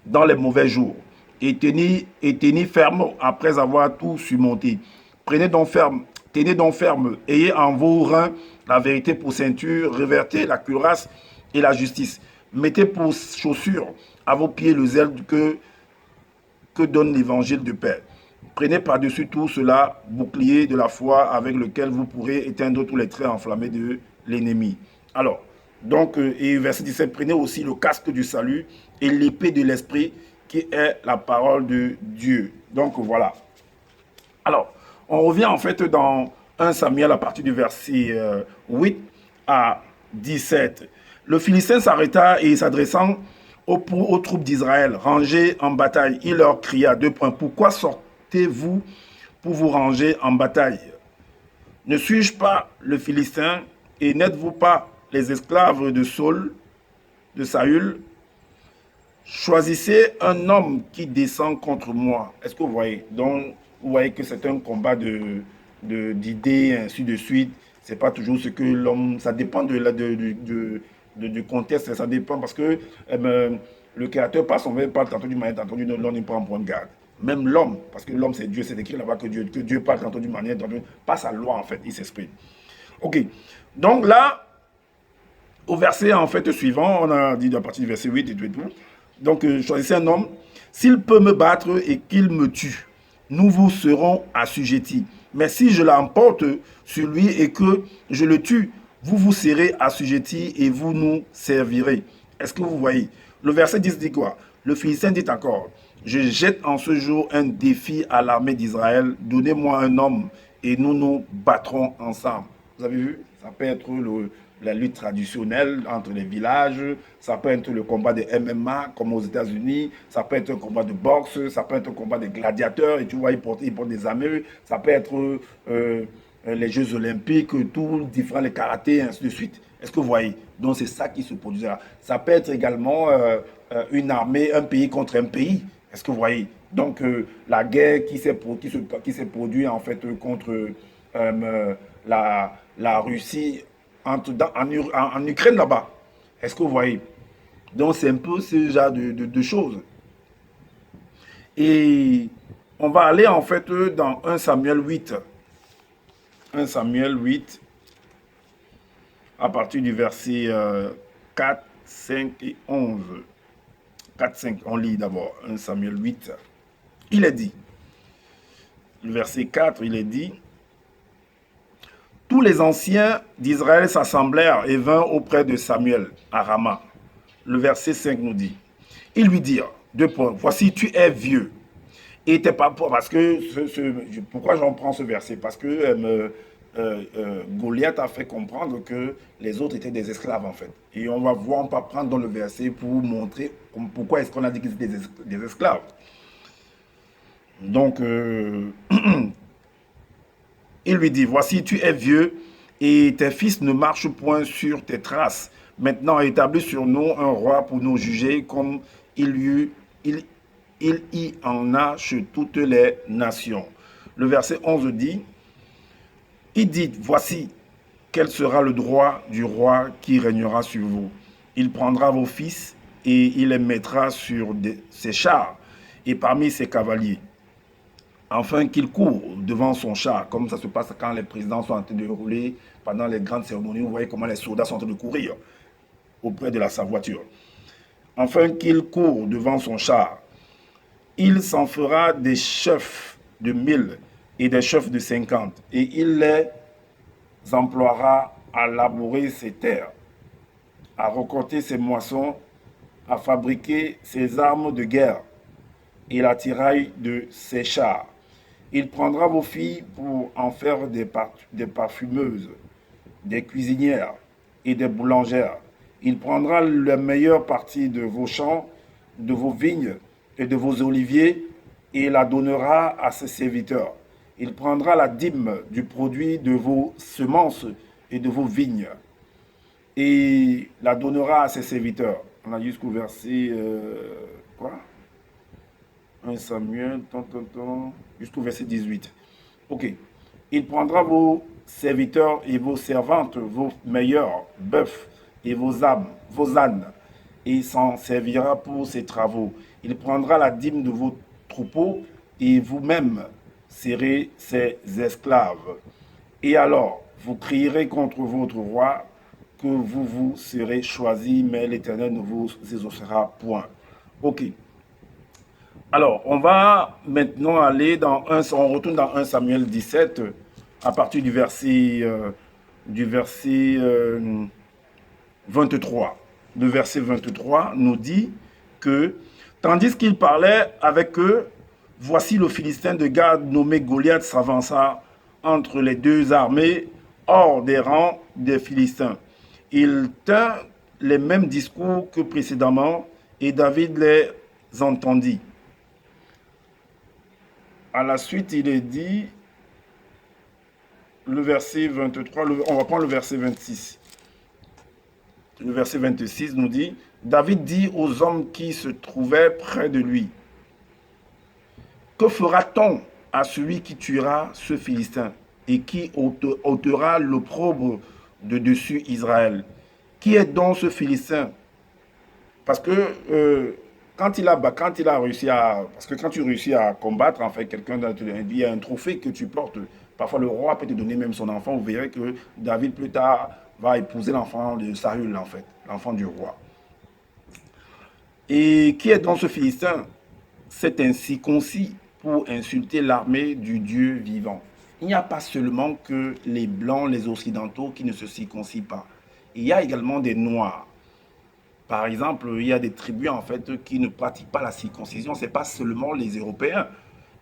dans les mauvais jours et tenez ferme après avoir tout surmonté. Tenez donc ferme, ayez en vos reins la vérité pour ceinture, revêtez la cuirasse et la justice. Mettez pour chaussures à vos pieds le zèle que donne l'évangile de paix. Prenez par-dessus tout cela, bouclier de la foi avec lequel vous pourrez éteindre tous les traits enflammés de l'ennemi. Alors, donc, et verset 17, prenez aussi le casque du salut et l'épée de l'esprit qui est la parole de Dieu. Donc, voilà. Alors, on revient en fait dans 1 Samuel à partir du verset 8 à 17. Le Philistin s'arrêta et s'adressant aux troupes d'Israël, rangées en bataille, il leur cria 2 points. Pourquoi sortez-vous pour vous ranger en bataille? Ne suis-je pas le Philistin et n'êtes-vous pas les esclaves de Saul, de Saül? Choisissez un homme qui descend contre moi. Est-ce que vous voyez? Donc, vous voyez que c'est un combat d'idées, ainsi de suite. C'est pas toujours ce que l'homme... Ça dépend du contexte, ça dépend parce que le créateur passe, on parle tantôt d'une manière, tantôt d'une autre, l'on n'est pas en point de garde. Même l'homme, parce que l'homme c'est Dieu, c'est écrit là-bas que Dieu parle tantôt d'une manière, tantôt pas sa loi en fait, il s'exprime. Ok, donc là, au verset en fait suivant, on a dit à partir du verset 8 et tout. Donc choisissez un homme, s'il peut me battre et qu'il me tue, nous vous serons assujettis. Mais si je l'emporte sur lui et que je le tue, vous vous serez assujettis et vous nous servirez. Est-ce que vous voyez? Le verset 10 dit quoi? Le Philistin dit encore, je jette en ce jour un défi à l'armée d'Israël, donnez-moi un homme et nous nous battrons ensemble. Vous avez vu? Ça peut être la lutte traditionnelle entre les villages, ça peut être le combat de MMA comme aux États-Unis, ça peut être un combat de boxe, ça peut être un combat de gladiateurs, et tu vois, ils portent des armures, ça peut être les Jeux Olympiques, tout différent, les karatés, ainsi de suite. Est-ce que vous voyez? Donc c'est ça qui se produit là. Ça peut être également une armée, un pays contre un pays. Est-ce que vous voyez? Donc la guerre qui s'est produite en fait contre la Russie en Ukraine là-bas. Est-ce que vous voyez? Donc c'est un peu ce genre de choses. Et on va aller en fait dans 1 Samuel 8. 1 Samuel 8, à partir du verset 4, 5 et 11. 4, 5, on lit d'abord 1 Samuel 8. Il est dit, le verset 4, il est dit, tous les anciens d'Israël s'assemblèrent et vinrent auprès de Samuel à Rama. Le verset 5 nous dit, ils lui dirent, 2 points, voici tu es vieux. Et t'es pas parce que pourquoi j'en prends ce verset? Parce que Goliath a fait comprendre que les autres étaient des esclaves en fait. Et on va voir, on va prendre dans le verset pour montrer pourquoi est-ce qu'on a dit qu'ils étaient des esclaves. Donc, il lui dit, voici tu es vieux et tes fils ne marchent point sur tes traces. Maintenant établis sur nous un roi pour nous juger comme il y en a chez toutes les nations. Le verset 11 dit, il dit, voici quel sera le droit du roi qui régnera sur vous. Il prendra vos fils et il les mettra sur ses chars et parmi ses cavaliers, afin qu'il court devant son char, comme ça se passe quand les présidents sont en train de rouler pendant les grandes cérémonies. Vous voyez comment les soldats sont en train de courir auprès de sa voiture. Afin qu'il court devant son char. Il s'en fera des chefs de 1000 et des chefs de 50, et il les emploiera à labourer ses terres, à récolter ses moissons, à fabriquer ses armes de guerre et la tiraille de ses chars. Il prendra vos filles pour en faire des parfumeuses, des cuisinières et des boulangères. Il prendra la meilleure partie de vos champs, de vos vignes et de vos oliviers et la donnera à ses serviteurs. Il prendra la dîme du produit de vos semences et de vos vignes, et la donnera à ses serviteurs. On a jusqu'au verset, quoi 1 Samuel, jusqu'au verset 18. Ok. Il prendra vos serviteurs et vos servantes, vos meilleurs bœufs et vos ânes, et s'en servira pour ses travaux. Il prendra la dîme de vos troupeaux, et vous-même serez ses esclaves. Et alors, vous crierez contre votre roi que vous vous serez choisi, mais l'Éternel ne vous exaucera point. Ok. Alors, on va maintenant aller on retourne dans 1 Samuel 17, à partir du verset 23. Le verset 23 nous dit que, tandis qu'il parlait avec eux, voici le Philistin de Gad nommé Goliath s'avança entre les deux armées hors des rangs des Philistins. Il tint les mêmes discours que précédemment et David les entendit. À la suite, il est dit, le verset 23, on va prendre le verset 26. Le verset 26 nous dit, David dit aux hommes qui se trouvaient près de lui, que fera-t-on à celui qui tuera ce Philistin et qui ôtera l'opprobre de dessus Israël? Qui est donc ce Philistin? Parce que quand il a réussi à... Parce que quand tu réussis à combattre, en fait, quelqu'un, il y a un trophée que tu portes. Parfois, le roi peut te donner même son enfant. Vous verrez que David, plus tard, va épouser l'enfant de Saül, en fait, l'enfant du roi. Et qui est donc ce Philistin? C'est un circoncis pour insulter l'armée du Dieu vivant. Il n'y a pas seulement que les Blancs, les Occidentaux qui ne se circoncisent pas. Il y a également des Noirs. Par exemple, il y a des tribus en fait qui ne pratiquent pas la circoncision. Ce n'est pas seulement les Européens.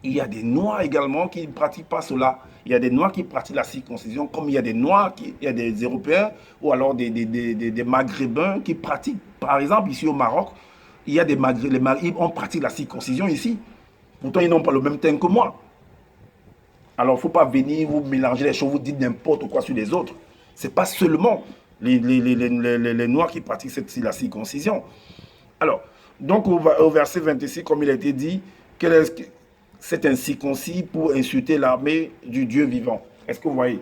Il y a des Noirs également qui ne pratiquent pas cela. Il y a des Noirs qui pratiquent la circoncision, comme il y a des Noirs, il y a des Européens ou alors des Maghrébins qui pratiquent. Par exemple, ici au Maroc, il y a des Maghrébins, on pratique la circoncision ici. Pourtant, ils n'ont pas le même teint que moi. Alors, il ne faut pas venir vous mélanger les choses, vous dites n'importe quoi sur les autres. Ce n'est pas seulement les Noirs qui pratiquent la circoncision. Alors, donc au verset 26, comme il a été dit, c'est un circoncis pour insulter l'armée du Dieu vivant. Est-ce que vous voyez?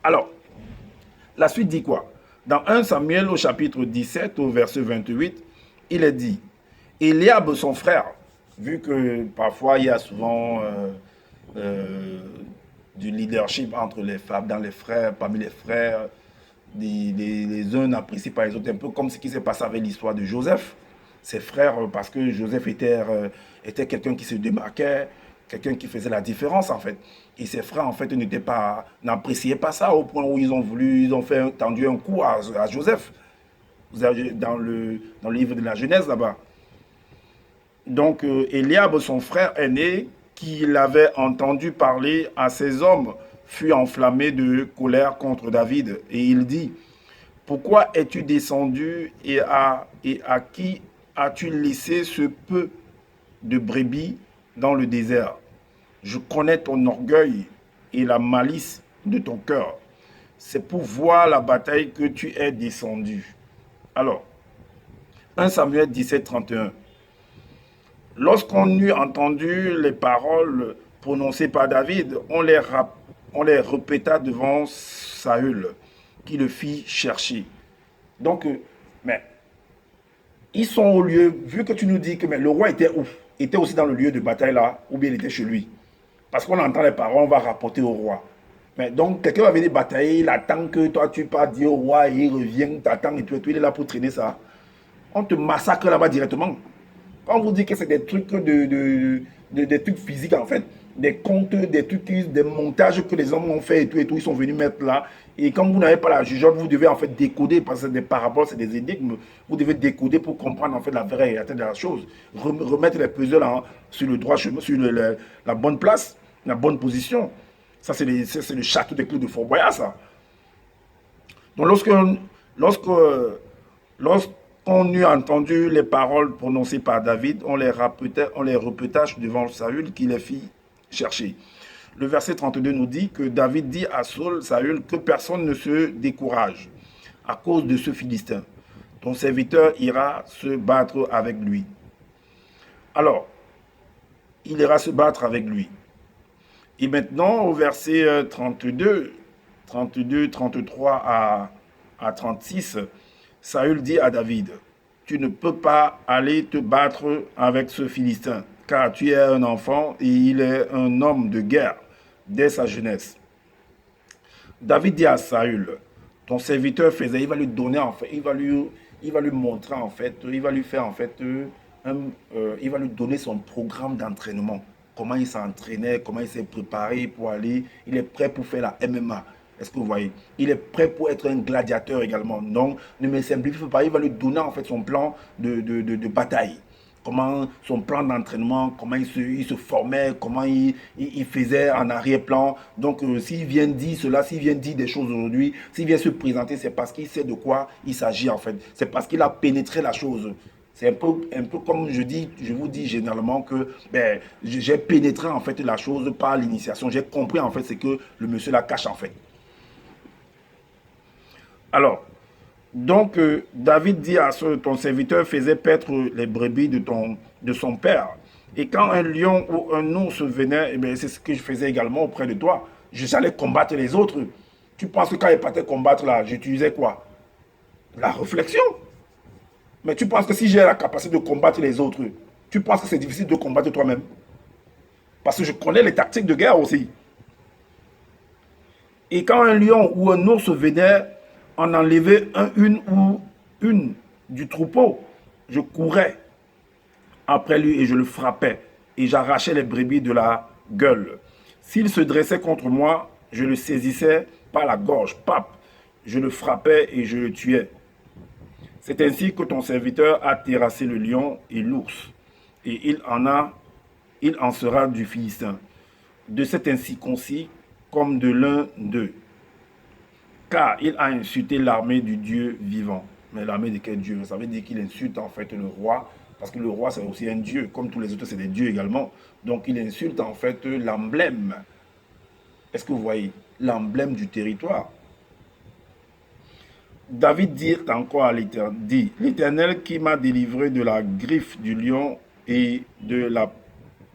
Alors, la suite dit quoi? Dans 1 Samuel au chapitre 17, au verset 28, il est dit, Eliab, son frère, vu que parfois il y a souvent du leadership entre les femmes, dans les frères, parmi les frères, les uns n'apprécient pas les autres, un peu comme ce qui s'est passé avec l'histoire de Joseph. Ses frères, parce que Joseph était quelqu'un qui se démarquait, quelqu'un qui faisait la différence en fait. Et ses frères en fait n'appréciaient pas ça au point où ils ont tendu un coup à Joseph. Vous avez dans le livre de la Genèse là-bas. Donc Eliab, son frère aîné, qui l'avait entendu parler à ses hommes, fut enflammé de colère contre David. Et il dit, pourquoi es-tu descendu et à qui as-tu laissé ce peu de brebis dans le désert? Je connais ton orgueil et la malice de ton cœur. C'est pour voir la bataille que tu es descendu. Alors, 1 Samuel 17, 31. Lorsqu'on eut entendu les paroles prononcées par David, on les répéta devant Saül, qui le fit chercher. Donc, mais ils sont au lieu, vu que tu nous dis que mais le roi était où? Il était aussi dans le lieu de bataille là, ou bien il était chez lui. Parce qu'on entend les paroles, on va rapporter au roi. Mais donc, quelqu'un va venir batailler, il attend que toi tu pars dire au roi, et il revient, t'attend et tout, il est là pour traîner ça. On te massacre là-bas directement. Quand on vous dit que c'est des trucs des trucs physiques en fait, des comptes, des trucs, des montages que les hommes ont fait et tout, ils sont venus mettre là. Et quand vous n'avez pas la jugeote, vous devez en fait décoder, parce que c'est des paraboles, c'est des énigmes, vous devez décoder pour comprendre en fait la vraie réalité de la chose. Remettre les puzzles sur le droit chemin, sur la bonne place, la bonne position. Ça, c'est le château des clous de Fort Boyard, ça. Donc lorsqu'on eut entendu les paroles prononcées par David, on les répéta devant Saül qui les fit chercher. Le verset 32 nous dit que David dit à Saül que personne ne se décourage à cause de ce Philistin. Ton serviteur ira se battre avec lui. Alors, il ira se battre avec lui. Et maintenant, au verset 32, 33 à 36, Saül dit à David, tu ne peux pas aller te battre avec ce Philistin, car tu es un enfant et il est un homme de guerre dès sa jeunesse. David dit à Saül, ton serviteur faisait, il va lui donner en fait, il va lui montrer en fait, il va lui faire en fait, il va lui donner son programme d'entraînement, comment il s'entraînait, comment il s'est préparé pour aller, il est prêt pour faire la MMA. Est-ce que vous voyez? Il est prêt pour être un gladiateur également. Donc, ne me simplifie pas, il va lui donner en fait son plan de bataille. Comment son plan d'entraînement, comment il se formait, comment il faisait en arrière-plan. Donc, s'il vient dire cela, s'il vient dire des choses aujourd'hui, s'il vient se présenter, c'est parce qu'il sait de quoi il s'agit en fait. C'est parce qu'il a pénétré la chose. C'est un peu comme je vous dis généralement que ben, j'ai pénétré en fait la chose par l'initiation. J'ai compris en fait ce que le monsieur la cache en fait. Alors, donc, David dit à ton serviteur faisait paître les brebis de son père. Et quand un lion ou un ours venait, eh c'est ce que je faisais également auprès de toi. J'allais combattre les autres. Tu penses que quand il partait combattre là, j'utilisais quoi? La réflexion. Mais tu penses que si j'ai la capacité de combattre les autres, tu penses que c'est difficile de combattre toi-même? Parce que je connais les tactiques de guerre aussi. Et quand un lion ou un ours venait en enlever une du troupeau, je courais après lui et je le frappais et j'arrachais les brebis de la gueule. S'il se dressait contre moi, je le saisissais par la gorge, pape, je le frappais et je le tuais. C'est ainsi que ton serviteur a terrassé le lion et l'ours, et il en sera du Philistin, de cet incirconcis comme de l'un d'eux. Car il a insulté l'armée du Dieu vivant. Mais l'armée de quel Dieu? Ça veut dire qu'il insulte en fait le roi, parce que le roi c'est aussi un Dieu, comme tous les autres c'est des dieux également. Donc il insulte en fait l'emblème. Est-ce que vous voyez? L'emblème du territoire. David dit encore à l'Éternel, dit, l'Éternel qui m'a délivré de la griffe du lion et de la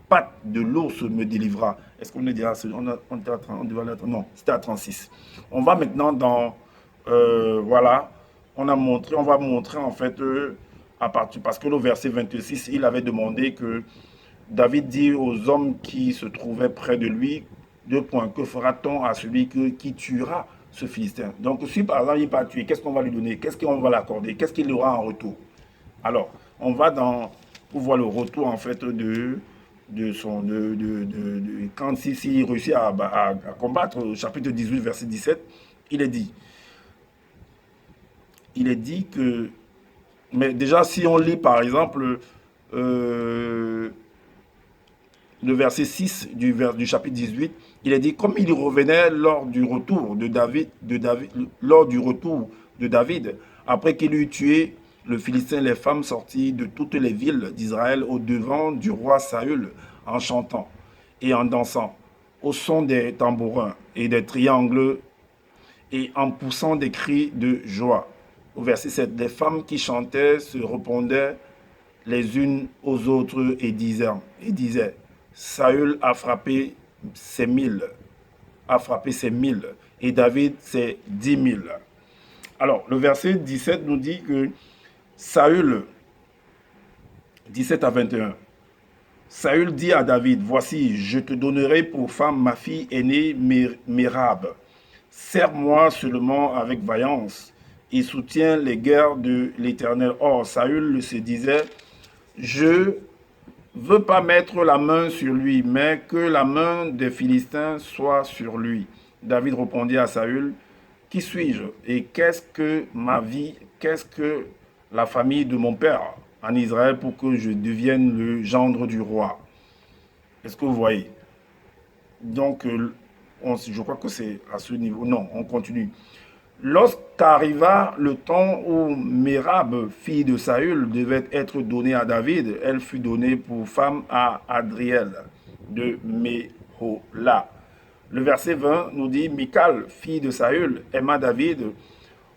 patte de l'ours me délivra. Est-ce qu'on est déjà on devait l'être, non, c'était à 36. On va maintenant dans, voilà, on va montrer en fait, à partir, parce que le verset 26, il avait demandé que David dit aux hommes qui se trouvaient près de lui, deux points, que fera-t-on à celui qui tuera ce Philistin? Donc si par exemple il pas tué, qu'est-ce qu'on va lui donner? Qu'est-ce qu'on va l'accorder? Qu'est-ce qu'il aura en retour? Alors, on va pour voir le retour en fait quand s'il réussit à combattre, au chapitre 18, verset 17, il est dit que, mais déjà si on lit par exemple le verset 6 du chapitre 18, il est dit, comme il revenait lors du retour de David, après qu'il eut tué le Philistin, les femmes sorties de toutes les villes d'Israël au devant du roi Saül en chantant et en dansant, au son des tambourins et des triangles et en poussant des cris de joie. Au verset 7, les femmes qui chantaient se répondaient les unes aux autres et disaient, Saül a frappé ses 1000, et David ses 10 000. Alors, le verset 17 nous dit que Saül, 17 à 21, Saül dit à David, voici, je te donnerai pour femme ma fille aînée Mérab. Sers-moi seulement avec vaillance et soutiens les guerres de l'Éternel. Or, Saül se disait, je veux pas mettre la main sur lui, mais que la main des Philistins soit sur lui. David répondit à Saül, qui suis-je et qu'est-ce que ma vie, qu'est-ce que la famille de mon père en Israël pour que je devienne le gendre du roi? Est-ce que vous voyez? Donc, je crois que c'est à ce niveau. Non, on continue. Lorsqu'arriva le temps où Mérab, fille de Saül, devait être donnée à David, elle fut donnée pour femme à Adriel de Méhola. Le verset 20 nous dit, Michal, fille de Saül, aima David.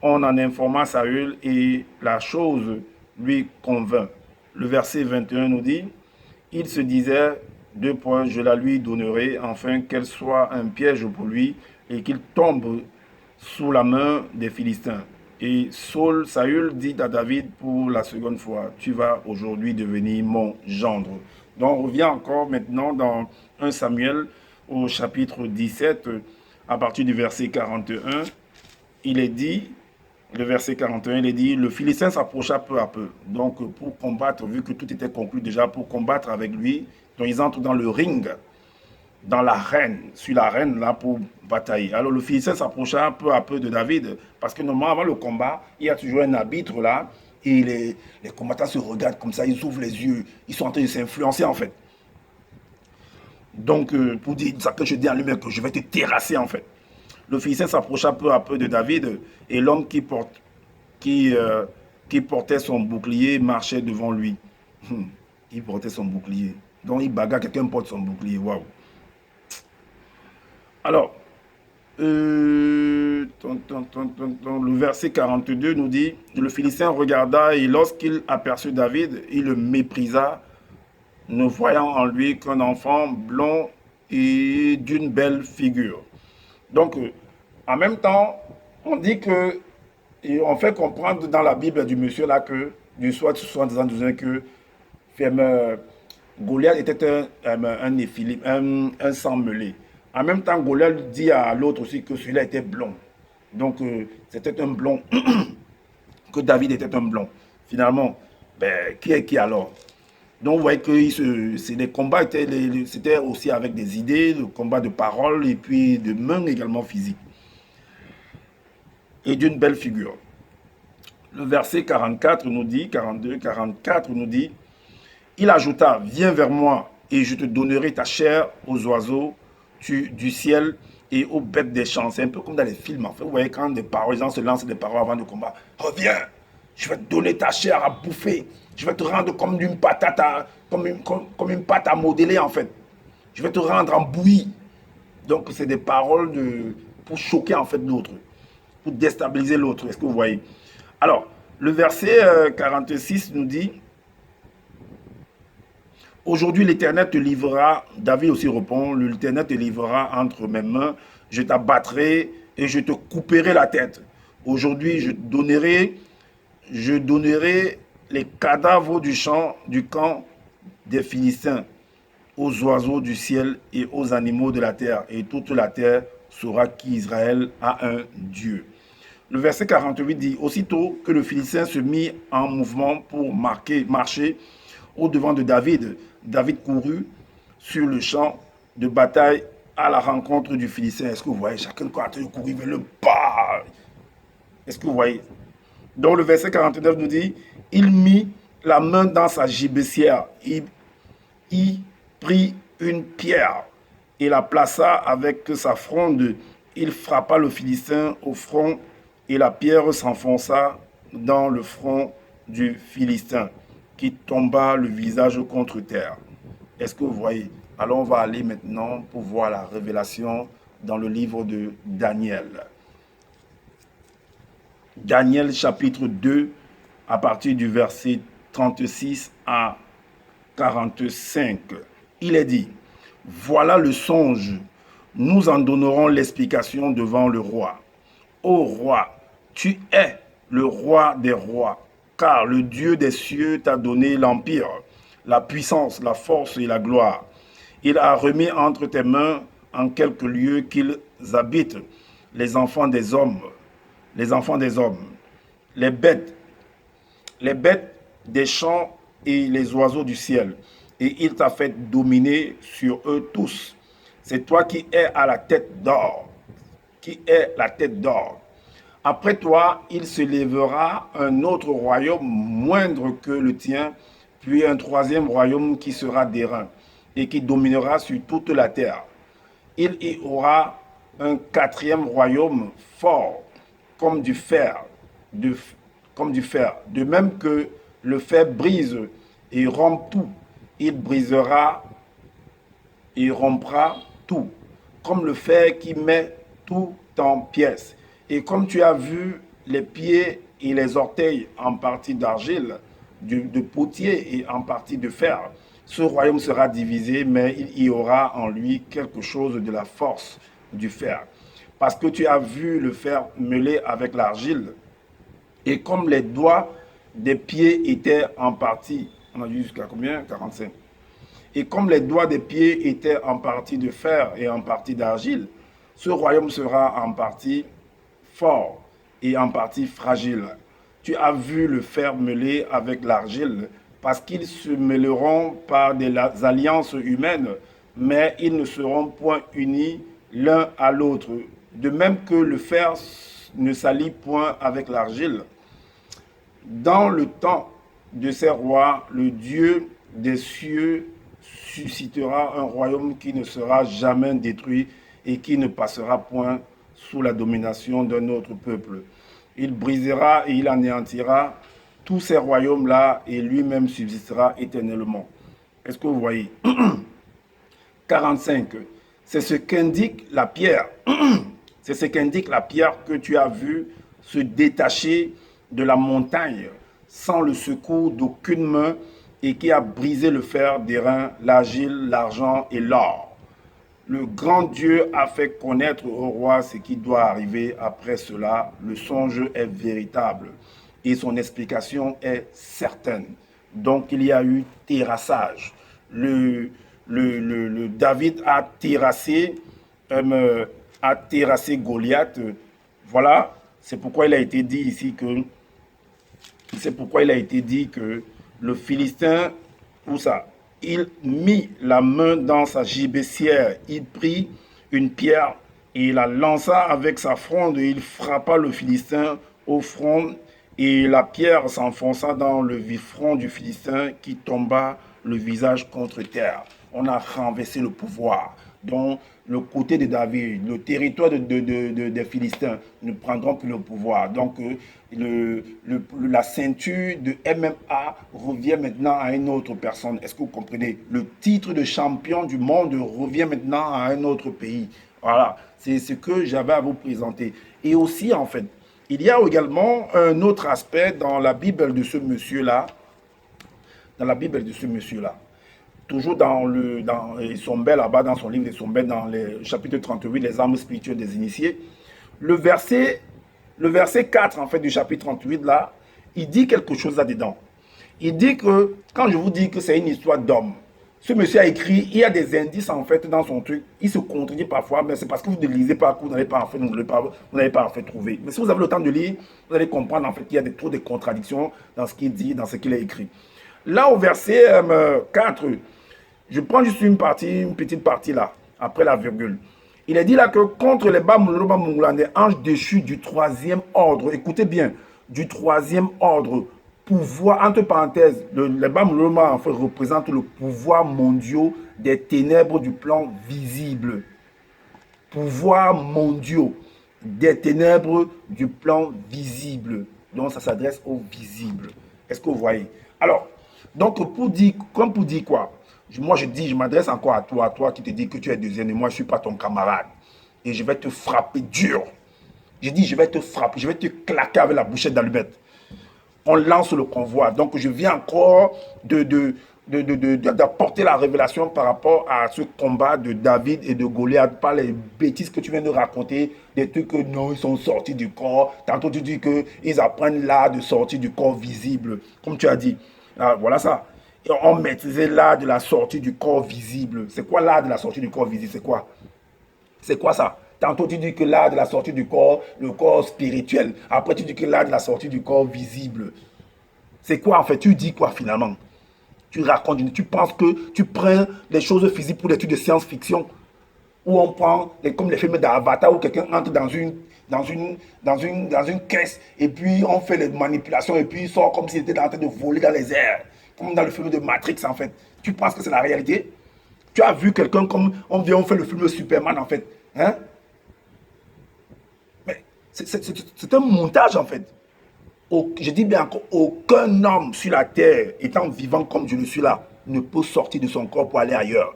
On en informa Saül et la chose lui convint. Le verset 21 nous dit, il se disait, deux points, je la lui donnerai, afin qu'elle soit un piège pour lui et qu'il tombe sous la main des Philistins. Et Saül dit à David pour la seconde fois, tu vas aujourd'hui devenir mon gendre. Donc on revient encore maintenant dans 1 Samuel au chapitre 17, à partir du verset 41, il est dit, le verset 41, il est dit, le Philistin s'approcha peu à peu. Donc pour combattre, vu que tout était conclu déjà, pour combattre avec lui, donc ils entrent dans le ring, dans l'arène, sur l'arène là pour batailler. Alors le Philistin s'approcha peu à peu de David, parce que normalement avant le combat, il y a toujours un arbitre là, et les combattants se regardent comme ça, ils ouvrent les yeux, ils sont en train de s'influencer en fait. Donc pour dire ça que je dis à lui-même que je vais te terrasser en fait. Le Philistin s'approcha peu à peu de David, et l'homme qui portait son bouclier marchait devant lui. Il portait son bouclier. Donc il bagarre, quelqu'un porte son bouclier. Waouh. Alors, le verset 42 nous dit, le Philistin regarda et lorsqu'il aperçut David, il le méprisa, ne voyant en lui qu'un enfant blond et d'une belle figure. Donc, en même temps, on dit que, et on fait comprendre dans la Bible du monsieur là que, du soit disant que Goliath était un Néphilim, un sang mêlé. En même temps, Goliath dit à l'autre aussi que celui-là était blond. Donc, c'était un blond, que David était un blond. Finalement, ben, qui est qui alors? Donc, vous voyez que les combats c'était aussi avec des idées, le combat de parole et puis de mains également physiques. Et d'une belle figure. Le verset 44 nous dit, 42, 44 nous dit, il ajouta, viens vers moi et je te donnerai ta chair aux oiseaux du ciel et aux bêtes des champs. C'est un peu comme dans les films. En fait, vous voyez quand les gens se lancent des paroles avant le combat. Reviens, je vais te donner ta chair à bouffer. Je vais te rendre comme une patate, comme une pâte à modeler en fait. Je vais te rendre en bouillie. Donc c'est des paroles pour choquer en fait l'autre, pour déstabiliser l'autre. Est-ce que vous voyez? Alors, le verset 46 nous dit, aujourd'hui l'Éternel te livrera, David aussi répond, l'Éternel te livrera entre mes mains, je t'abattrai et je te couperai la tête. Aujourd'hui je donnerai les cadavres du camp des Philistins aux oiseaux du ciel et aux animaux de la terre. Et toute la terre saura qu'Israël a un Dieu. Le verset 48 dit, aussitôt que le Philistin se mit en mouvement pour marcher au-devant de David, David courut sur le champ de bataille à la rencontre du Philistin. Est-ce que vous voyez? Chacun est en train de courir vers le bas. Est-ce que vous voyez? Donc le verset 49 nous dit, il mit la main dans sa gibecière, il prit une pierre et la plaça avec sa fronde. Il frappa le Philistin au front et la pierre s'enfonça dans le front du Philistin qui tomba le visage contre terre. Est-ce que vous voyez? Alors on va aller maintenant pour voir la révélation dans le livre de Daniel. Daniel chapitre 2 à partir du verset 36 à 45. Il est dit, voilà le songe, nous en donnerons l'explication devant le roi. Ô roi, tu es le roi des rois, car le Dieu des cieux t'a donné l'empire, la puissance, la force et la gloire. Il a remis entre tes mains en quelques lieux qu'ils habitent les enfants des hommes, les bêtes des champs et les oiseaux du ciel. Et il t'a fait dominer sur eux tous. C'est toi qui es à la tête d'or, Après toi, il se lèvera un autre royaume moindre que le tien, puis un troisième royaume qui sera d'airain et qui dominera sur toute la terre. Il y aura un quatrième royaume fort, comme du fer, de même que le fer brise et rompt tout. Il brisera et rompra tout, comme le fer qui met tout en pièces. Et comme tu as vu les pieds et les orteils en partie d'argile, de potier et en partie de fer, ce royaume sera divisé, mais il y aura en lui quelque chose de la force du fer. Parce que tu as vu le fer mêlé avec l'argile, et comme les doigts des pieds étaient en partie, on a vu jusqu'à combien? 45. Et comme les doigts des pieds étaient en partie de fer et en partie d'argile, ce royaume sera en partie fort et en partie fragile. Tu as vu le fer mêlé avec l'argile, parce qu'ils se mêleront par des alliances humaines, mais ils ne seront point unis l'un à l'autre. De même que le fer ne s'allie point avec l'argile. Dans le temps de ces rois, le Dieu des cieux suscitera un royaume qui ne sera jamais détruit et qui ne passera point sous la domination d'un autre peuple. Il brisera et il anéantira tous ces royaumes-là et lui-même subsistera éternellement. Est-ce que vous voyez? 45. C'est ce qu'indique la pierre. C'est ce qu'indique la pierre que tu as vu se détacher de la montagne sans le secours d'aucune main et qui a brisé le fer d'airain, l'argile, l'argent et l'or. Le grand Dieu a fait connaître au roi ce qui doit arriver après cela. Le songe est véritable et son explication est certaine. Donc il y a eu terrassage. David a terrassé Goliath. Voilà, c'est pourquoi il a été dit ici que le Philistin, où ça, il mit la main dans sa gibecière, il prit une pierre et la lança avec sa fronde, et il frappa le Philistin au front, et la pierre s'enfonça dans le front du Philistin qui tomba le visage contre terre. On a renversé le pouvoir. Donc, le côté de David, le territoire des Philistins ne prendront plus le pouvoir. Donc, la ceinture de MMA revient maintenant à une autre personne. Est-ce que vous comprenez? Le titre de champion du monde revient maintenant à un autre pays. Voilà, c'est ce que j'avais à vous présenter. Et aussi, en fait, il y a également un autre aspect dans la Bible de ce monsieur-là. Toujours dans Sombel, là-bas, dans son livre de Sombel, dans le chapitre 38, les armes spirituelles des initiés, le verset 4, en fait, du chapitre 38, là, il dit quelque chose là-dedans. Il dit que, quand je vous dis que c'est une histoire d'homme, ce monsieur a écrit, il y a des indices, en fait, dans son truc, il se contredit parfois, mais c'est parce que vous ne lisez pas, que vous n'avez pas, en fait, trouvé. Mais si vous avez le temps de lire, vous allez comprendre, en fait, qu'il y a trop de contradictions dans ce qu'il dit, dans ce qu'il a écrit. Là, au verset 4, je prends juste une petite partie là, après la virgule. Il est dit là que contre les Bamouloula, des anges déchus du troisième ordre, écoutez bien, du troisième ordre, pouvoir, entre parenthèses, les Bamouloula en fait représentent le pouvoir mondial des ténèbres du plan visible. Pouvoir mondial des ténèbres du plan visible. Donc ça s'adresse au visible. Est-ce que vous voyez? Alors, donc pour dire quoi? Moi, je m'adresse encore à toi qui te dis que tu es deuxième et moi, je ne suis pas ton camarade. Et je vais te frapper dur. Je dis, je vais te frapper, je vais te claquer avec la bouchette d'allumette. On lance le convoi. Donc, je viens encore d'apporter la révélation par rapport à ce combat de David et de Goliath, par les bêtises que tu viens de raconter, des trucs que non, ils sont sortis du corps. Tantôt, tu dis qu'ils apprennent l'art de sortir du corps visible, comme tu as dit. Alors, voilà ça. Et on maîtrisait l'art de la sortie du corps visible. C'est quoi l'art de la sortie du corps visible? C'est quoi? C'est quoi ça? Tantôt tu dis que l'art de la sortie du corps, le corps spirituel. Après tu dis que l'art de la sortie du corps visible. C'est quoi en fait? Tu dis quoi finalement? Tu racontes, tu penses que tu prends les choses physiques pour des trucs de science-fiction, où on prend, comme les films d'Avatar, où quelqu'un entre dans une caisse et puis on fait les manipulations et puis il sort comme s'il était en train de voler dans les airs. Comme dans le film de Matrix, en fait. Tu penses que c'est la réalité? Tu as vu quelqu'un comme on fait le film de Superman, en fait. Hein? Mais c'est un montage, en fait. Je dis bien encore, aucun homme sur la terre, étant vivant comme je le suis là, ne peut sortir de son corps pour aller ailleurs.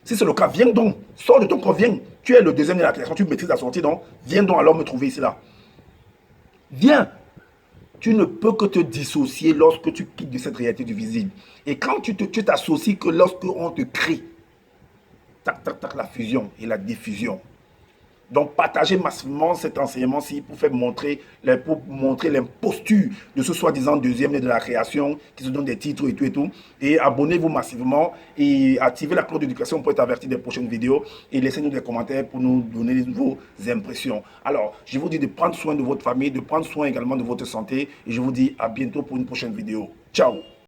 Si c'est le cas, viens donc. Sors de ton corps, viens. Tu es le deuxième de la création, tu maîtrises la sortie, donc viens donc alors me trouver ici là. Viens. Tu ne peux que te dissocier lorsque tu quittes de cette réalité du visible. Et quand tu t'associes que lorsque on te crée, tac, tac, tac, la fusion et la diffusion. Donc, partagez massivement cet enseignement-ci pour montrer l'imposture de ce soi-disant deuxième de la création qui se donne des titres et tout et tout. Et abonnez-vous massivement et activez la cloche d'éducation pour être averti des prochaines vidéos. Et laissez-nous des commentaires pour nous donner vos impressions. Alors, je vous dis de prendre soin de votre famille, de prendre soin également de votre santé. Et je vous dis à bientôt pour une prochaine vidéo. Ciao!